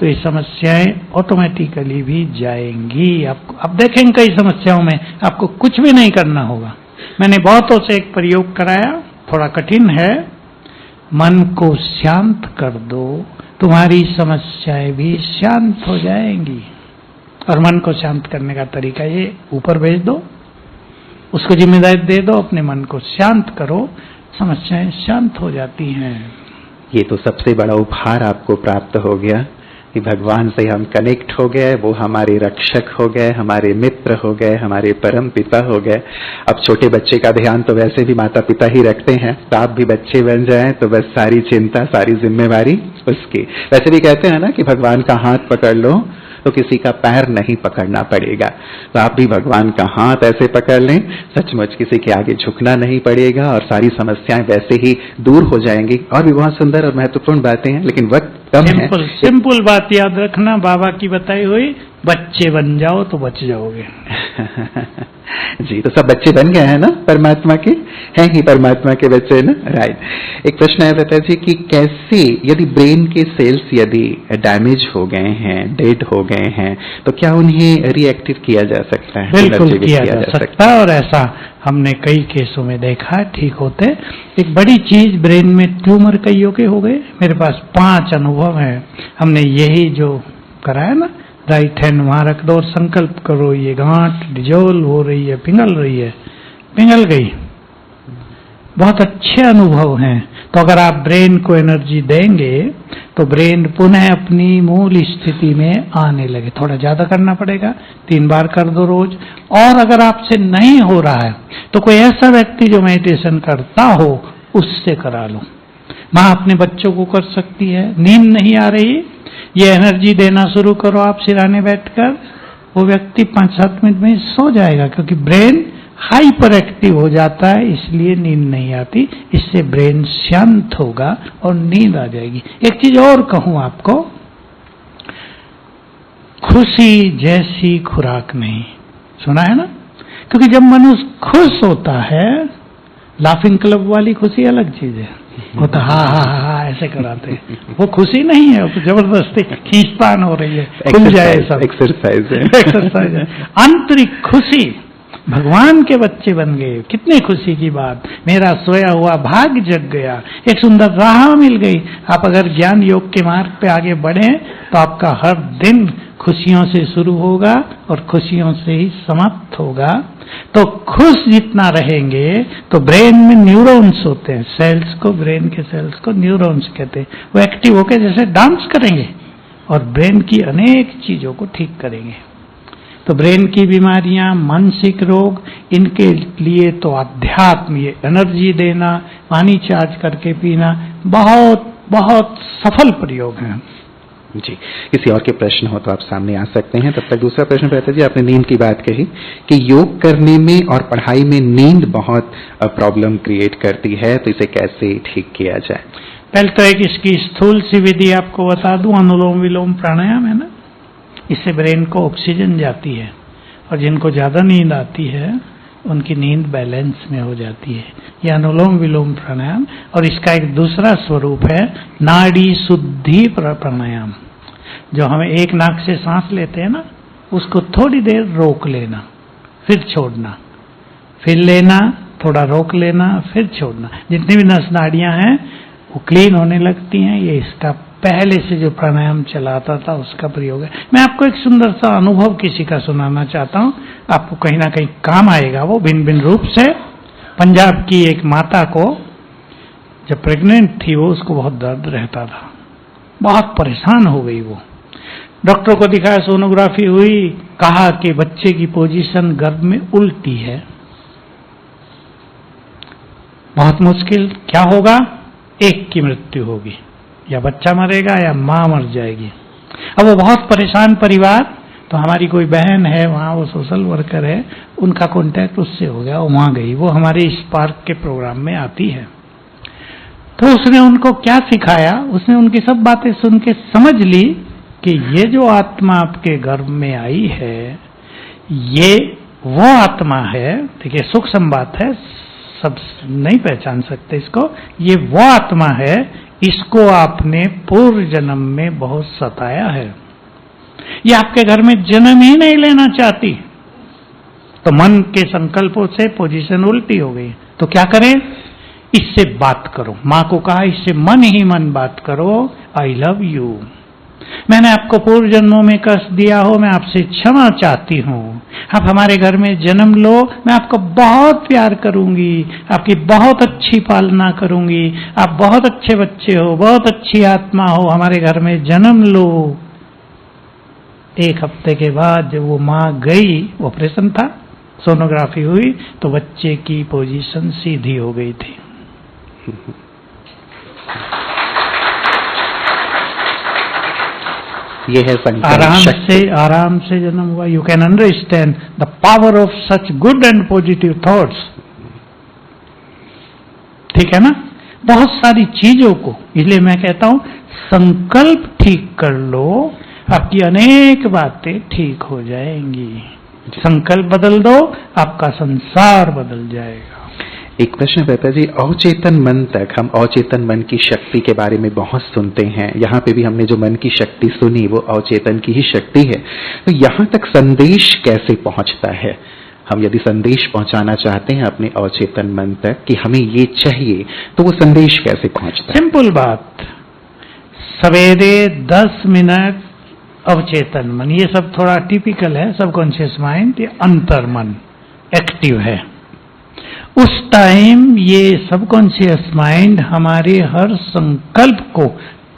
तो ये समस्याएं ऑटोमेटिकली भी जाएंगी। आप देखेंगे कई समस्याओं में आपको कुछ भी नहीं करना होगा। मैंने बहुतों से एक प्रयोग कराया, थोड़ा कठिन है, मन को शांत कर दो, तुम्हारी समस्याएं भी शांत हो जाएंगी। और मन को शांत करने का तरीका ये, ऊपर भेज दो, उसको जिम्मेदारी दे दो, अपने मन को शांत करो, समस्याएं शांत हो जाती हैं। ये तो सबसे बड़ा उपहार आपको प्राप्त हो गया कि भगवान से हम कनेक्ट हो गए, वो हमारे रक्षक हो गए, हमारे मित्र हो गए, हमारे परम पिता हो गए। अब छोटे बच्चे का ध्यान तो वैसे भी माता पिता ही रखते हैं, तो आप भी बच्चे बन जाएं तो बस सारी चिंता, सारी जिम्मेवारी उसकी। वैसे भी कहते हैं ना कि भगवान का हाथ पकड़ लो तो किसी का पैर नहीं पकड़ना पड़ेगा। तो आप भी भगवान का हाथ ऐसे पकड़ लें, सचमुच किसी के आगे झुकना नहीं पड़ेगा, और सारी समस्याएं वैसे ही दूर हो जाएंगी। और भी बहुत सुंदर और महत्वपूर्ण बातें हैं, लेकिन वक्त कम है। सिंपल बात याद रखना, बाबा की बताई हुई, बच्चे बन जाओ तो बच जाओगे। जी, तो सब बच्चे बन गए हैं ना परमात्मा के, हैं ही परमात्मा के बच्चे ना, राइट। एक प्रश्न है लता जी कि कैसे, यदि ब्रेन के सेल्स यदि डैमेज हो गए हैं, डेड हो गए हैं, तो क्या उन्हें रिएक्टिव किया जा सकता है? बिल्कुल किया जा सकता है, और ऐसा हमने कई केसों में देखा, ठीक होते। एक बड़ी चीज, ब्रेन में ट्यूमर कईयों के हो गए। मेरे पास 5 अनुभव है। हमने यही जो कराया ना, राइट हैंड वहां रख दो और संकल्प करो, ये गांठ डिजोल्व हो रही है, पिघल रही है, पिघल गई। बहुत अच्छे अनुभव हैं। तो अगर आप ब्रेन को एनर्जी देंगे तो ब्रेन पुनः अपनी मूल स्थिति में आने लगे। थोड़ा ज्यादा करना पड़ेगा, 3 बार कर दो रोज। और अगर आपसे नहीं हो रहा है तो कोई ऐसा व्यक्ति जो मेडिटेशन करता हो उससे करा लो। माँ अपने बच्चों को कर सकती है, नींद नहीं आ रही, ये एनर्जी देना शुरू करो आप सिराने बैठकर, वो व्यक्ति 5-7 मिनट में सो जाएगा, क्योंकि ब्रेन हाइपर एक्टिव हो जाता है, इसलिए नींद नहीं आती। इससे ब्रेन शांत होगा और नींद आ जाएगी। एक चीज और कहूं आपको, खुशी जैसी खुराक नहीं, सुना है ना? क्योंकि जब मनुष्य खुश होता है, लाफिंग क्लब वाली खुशी अलग चीज है, वो तो हा हा हा ऐसे कराते हैं, वो खुशी नहीं है, वो जबरदस्ती खींचतान हो रही है, खुल जाए सब, एक्सरसाइज है। आंतरिक खुशी, भगवान के बच्चे बन गए, कितनी खुशी की बात। मेरा सोया हुआ भाग जग गया, एक सुंदर राह मिल गई। आप अगर ज्ञान योग के मार्ग पे आगे बढ़े तो आपका हर दिन खुशियों से शुरू होगा और खुशियों से ही समाप्त होगा। तो खुश जितना रहेंगे तो ब्रेन में न्यूरॉन्स होते हैं, सेल्स को, ब्रेन के सेल्स को न्यूरॉन्स कहते हैं, वो एक्टिव होकर जैसे डांस करेंगे और ब्रेन की अनेक चीजों को ठीक करेंगे। तो ब्रेन की बीमारियां, मानसिक रोग, इनके लिए तो अध्यात्म, ये एनर्जी देना, पानी चार्ज करके पीना बहुत बहुत सफल प्रयोग है। जी, किसी और के प्रश्न हो तो आप सामने आ सकते हैं। तब तक दूसरा प्रश्न रहता जी, आपने नींद की बात कही कि योग करने में और पढ़ाई में नींद बहुत प्रॉब्लम क्रिएट करती है, तो इसे कैसे ठीक किया जाए? पहले तो एक इसकी स्थूल सी विधि आपको बता दूं, अनुलोम विलोम प्राणायाम है ना, इससे ब्रेन को ऑक्सीजन जाती है और जिनको ज्यादा नींद आती है उनकी नींद बैलेंस में हो जाती है। यह अनुलोम विलोम प्राणायाम। और इसका एक दूसरा स्वरूप है नाड़ी शुद्धि प्राणायाम, जो हमें एक नाक से सांस लेते हैं ना, उसको थोड़ी देर रोक लेना, फिर छोड़ना, फिर लेना, थोड़ा रोक लेना, फिर छोड़ना। जितनी भी नस नाड़ियां हैं वो क्लीन होने लगती हैं। ये इसका पहले से जो प्राणायाम चलाता था उसका प्रयोग है। मैं आपको एक सुंदर सा अनुभव किसी का सुनाना चाहता हूँ, आपको कहीं ना कहीं काम आएगा वो भिन्न भिन्न रूप से। पंजाब की एक माता को जब प्रेग्नेंट थी वो, उसको बहुत दर्द रहता था, बहुत परेशान हो गई वो। डॉक्टर को दिखाया, सोनोग्राफी हुई, कहा कि बच्चे की पोजीशन गर्भ में उल्टी है, बहुत मुश्किल, क्या होगा, एक की मृत्यु होगी, या बच्चा मरेगा या मां मर जाएगी। अब वो बहुत परेशान परिवार, तो हमारी कोई बहन है वहां, वो सोशल वर्कर है, उनका कांटेक्ट उससे हो गया, वो वहां गई, वो हमारे इस पार्क के प्रोग्राम में आती है। तो उसने उनको क्या सिखाया, उसने उनकी सब बातें सुन के समझ ली कि ये जो आत्मा आपके गर्भ में आई है, ये वो आत्मा है। देखिए सूक्ष्म बात है, सब नहीं पहचान सकते इसको, ये वो आत्मा है, इसको आपने पूर्व जन्म में बहुत सताया है, ये आपके घर में जन्म ही नहीं लेना चाहती। तो मन के संकल्पों से पोजीशन उल्टी हो गई, तो क्या करें, इससे बात करो। मां को कहा इससे मन ही मन बात करो, आई लव यू, मैंने आपको पूर्व जन्मों में कष्ट दिया हो, मैं आपसे क्षमा चाहती हूँ, आप हमारे घर में जन्म लो, मैं आपको बहुत प्यार करूंगी, आपकी बहुत अच्छी पालना करूंगी, आप बहुत अच्छे बच्चे हो, बहुत अच्छी आत्मा हो, हमारे घर में जन्म लो। एक हफ्ते के बाद जब वो माँ गई, ऑपरेशन था, सोनोग्राफी हुई, तो बच्चे की पोजीशन सीधी हो गई थी। ये है आराम से जन्म हुआ। You can understand the power of such good and positive thoughts. ठीक है ना, बहुत सारी चीजों को, इसलिए मैं कहता हूं संकल्प ठीक कर लो, आपकी अनेक बातें ठीक हो जाएंगी। संकल्प बदल दो, आपका संसार बदल जाएगा। एक प्रश्न रहता है जी, अवचेतन मन तक, हम अवचेतन मन की शक्ति के बारे में बहुत सुनते हैं, यहाँ पे भी हमने जो मन की शक्ति सुनी वो अवचेतन की ही शक्ति है। तो यहाँ तक संदेश कैसे पहुंचता है? हम यदि संदेश पहुंचाना चाहते हैं अपने अवचेतन मन तक कि हमें ये चाहिए, तो वो संदेश कैसे पहुंचता है? सिंपल बात, सवेरे 10 मिनट अवचेतन मन, ये सब थोड़ा टिपिकल है, सबकॉन्शियस माइंड, ये अंतर मन एक्टिव है। उस टाइम ये सबकॉन्शियस माइंड हमारे हर संकल्प को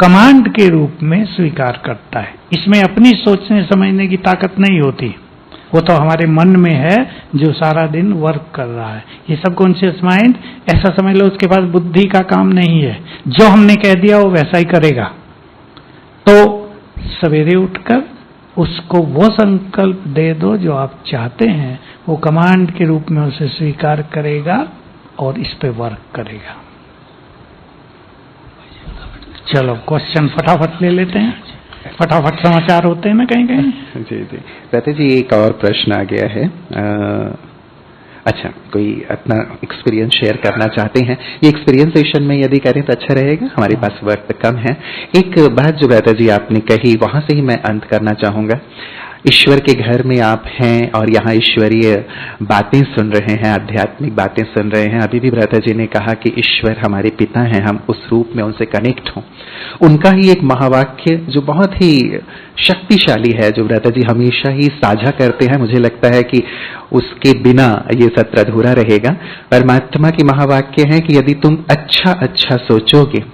कमांड के रूप में स्वीकार करता है। इसमें अपनी सोचने समझने की ताकत नहीं होती, वो तो हमारे मन में है जो सारा दिन वर्क कर रहा है। ये सबकॉन्शियस माइंड, ऐसा समझ लो उसके पास बुद्धि का काम नहीं है, जो हमने कह दिया वो वैसा ही करेगा। तो सवेरे उठकर उसको वो संकल्प दे दो जो आप चाहते हैं, वो कमांड के रूप में उसे स्वीकार करेगा और इस पे वर्क करेगा। चलो क्वेश्चन फटाफट ले लेते हैं, फटाफट समाचार होते हैं ना कहीं कहीं। जी जी कहते जी, एक और प्रश्न आ गया है। अच्छा, कोई अपना एक्सपीरियंस शेयर करना चाहते हैं? ये एक्सपीरियंस सेशन में यदि करें तो अच्छा रहेगा, हमारे पास वक्त कम है। एक बात जो बेहतर जी आपने कही, वहां से ही मैं अंत करना चाहूंगा। ईश्वर के घर में आप हैं और यहाँ ईश्वरीय बातें सुन रहे हैं, आध्यात्मिक बातें सुन रहे हैं। अभी भी भ्राता जी ने कहा कि ईश्वर हमारे पिता हैं, हम उस रूप में उनसे कनेक्ट हों। उनका ही एक महावाक्य जो बहुत ही शक्तिशाली है, जो भ्राता जी हमेशा ही साझा करते हैं, मुझे लगता है कि उसके बिना ये सत्र अधूरा रहेगा। परमात्मा की महावाक्य है कि यदि तुम अच्छा अच्छा सोचोगे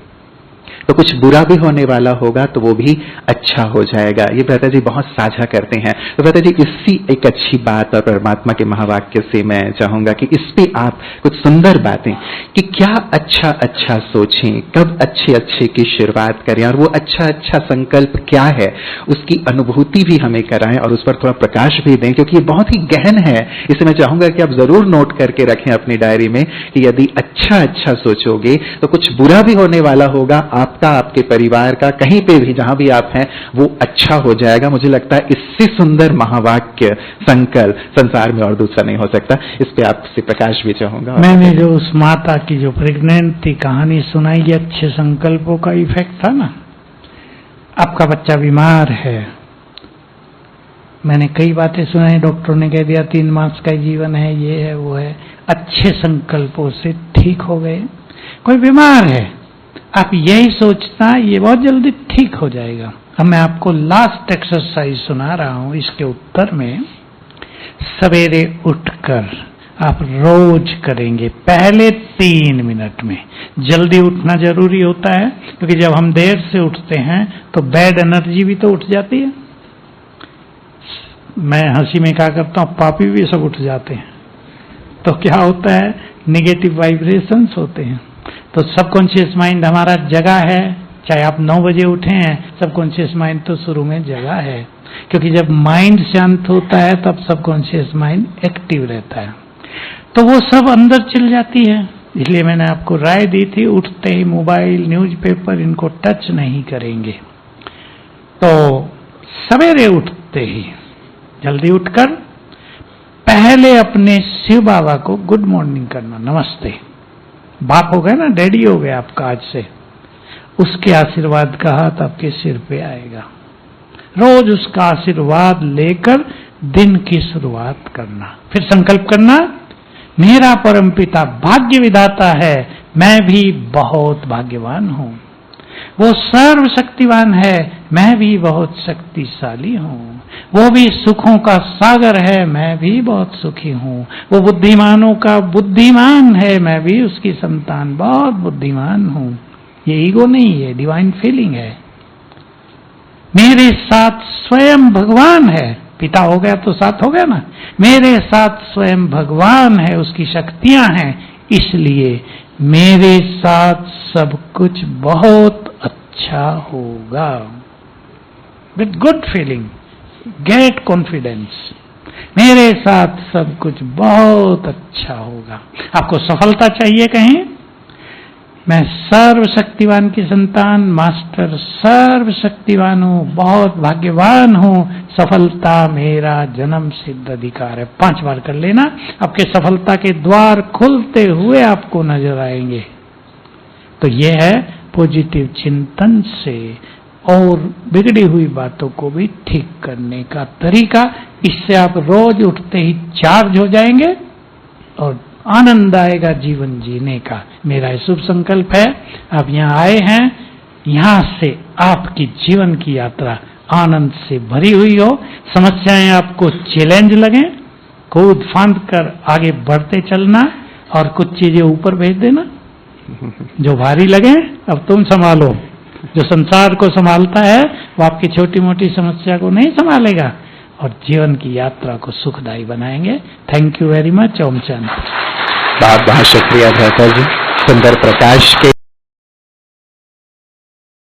तो कुछ बुरा भी होने वाला होगा तो वो भी अच्छा हो जाएगा। ये भ्राता जी बहुत साझा करते हैं। तो भ्राता जी, इसी एक अच्छी बात और परमात्मा के महावाक्य से मैं चाहूंगा कि इस पे आप कुछ सुंदर बातें, कि क्या अच्छा अच्छा सोचें, कब अच्छे अच्छे की शुरुआत करें, और वो अच्छा अच्छा संकल्प क्या है उसकी अनुभूति भी हमें कराएं और उस पर थोड़ा प्रकाश भी दें, क्योंकि ये बहुत ही गहन है। इसे मैं चाहूंगा कि आप जरूर नोट करके रखें अपनी डायरी में कि यदि अच्छा अच्छा सोचोगे तो कुछ बुरा भी होने वाला होगा, आपके परिवार का, कहीं पे भी जहां भी आप हैं वो अच्छा हो जाएगा। मुझे लगता है इससे सुंदर महावाक्य संकल्प संसार में और दूसरा नहीं हो सकता। इस पे आपसे प्रकाश भी चाहूंगा। मैंने जो उस माता की जो प्रेग्नेंट थी कहानी सुनाई, ये अच्छे संकल्पों का इफेक्ट था ना। आपका बच्चा बीमार है, मैंने कई बातें सुनाई, डॉक्टरों ने कह दिया 3 मास का जीवन है, ये है वो है, अच्छे संकल्पों से ठीक हो गए। कोई बीमार है, आप यही सोचना ये बहुत जल्दी ठीक हो जाएगा। अब मैं आपको लास्ट एक्सरसाइज सुना रहा हूं, इसके उत्तर में सवेरे उठकर आप रोज करेंगे पहले 3 मिनट में। जल्दी उठना जरूरी होता है, क्योंकि जब हम देर से उठते हैं तो बैड एनर्जी भी तो उठ जाती है। मैं हंसी में क्या करता हूं, पापी भी सब उठ जाते हैं, तो क्या होता है, निगेटिव वाइब्रेशंस होते हैं। तो सबकॉन्शियस माइंड हमारा जगा है, चाहे आप 9 बजे उठे हैं, सबकॉन्शियस माइंड तो शुरू में जगा है, क्योंकि जब माइंड शांत होता है तब सबकॉन्शियस माइंड एक्टिव रहता है, तो वो सब अंदर चल जाती है। इसलिए मैंने आपको राय दी थी, उठते ही मोबाइल, न्यूज़पेपर इनको टच नहीं करेंगे। तो सवेरे उठते ही जल्दी उठकर पहले अपने शिव बाबा को गुड मॉर्निंग करना, नमस्ते। बाप हो गए ना, डैडी हो गए आपका आज से, उसके आशीर्वाद का हाथ आपके सिर पे आएगा। रोज उसका आशीर्वाद लेकर दिन की शुरुआत करना। फिर संकल्प करना, मेरा परमपिता भाग्य विधाता है, मैं भी बहुत भाग्यवान हूं। वो सर्वशक्तिवान है, मैं भी बहुत शक्तिशाली हूं। वो भी सुखों का सागर है, मैं भी बहुत सुखी हूं। वो बुद्धिमानों का बुद्धिमान है, मैं भी उसकी संतान बहुत बुद्धिमान हूं। ये ईगो नहीं है, डिवाइन फीलिंग है। मेरे साथ स्वयं भगवान है, पिता हो गया तो साथ हो गया ना, मेरे साथ स्वयं भगवान है, उसकी शक्तियां हैं, इसलिए मेरे साथ सब कुछ बहुत अच्छा होगा। With good feeling, get confidence, मेरे साथ सब कुछ बहुत अच्छा होगा। आपको सफलता चाहिए कहीं, मैं सर्वशक्तिवान की संतान, मास्टर सर्वशक्तिवान हूं, बहुत भाग्यवान हूं, सफलता मेरा जन्म सिद्ध अधिकार है। 5 बार कर लेना, आपके सफलता के द्वार खुलते हुए आपको नजर आएंगे। तो यह है पॉजिटिव चिंतन से और बिगड़ी हुई बातों को भी ठीक करने का तरीका। इससे आप रोज उठते ही चार्ज हो जाएंगे और आनंद आएगा जीवन जीने का। मेरा शुभ संकल्प है, आप यहाँ आए हैं, यहाँ से आपकी जीवन की यात्रा आनंद से भरी हुई हो। समस्याएं आपको चैलेंज लगे, कूद फांद कर आगे बढ़ते चलना, और कुछ चीजें ऊपर भेज देना जो भारी लगे, अब तुम संभालो। जो संसार को संभालता है वो आपकी छोटी मोटी समस्या को नहीं संभालेगा, और जीवन की यात्रा को सुखदायी बनाएंगे। Thank you very much. ओम शांति। बहुत बहुत शुक्रिया भ्राता जी, सुंदर प्रकाश के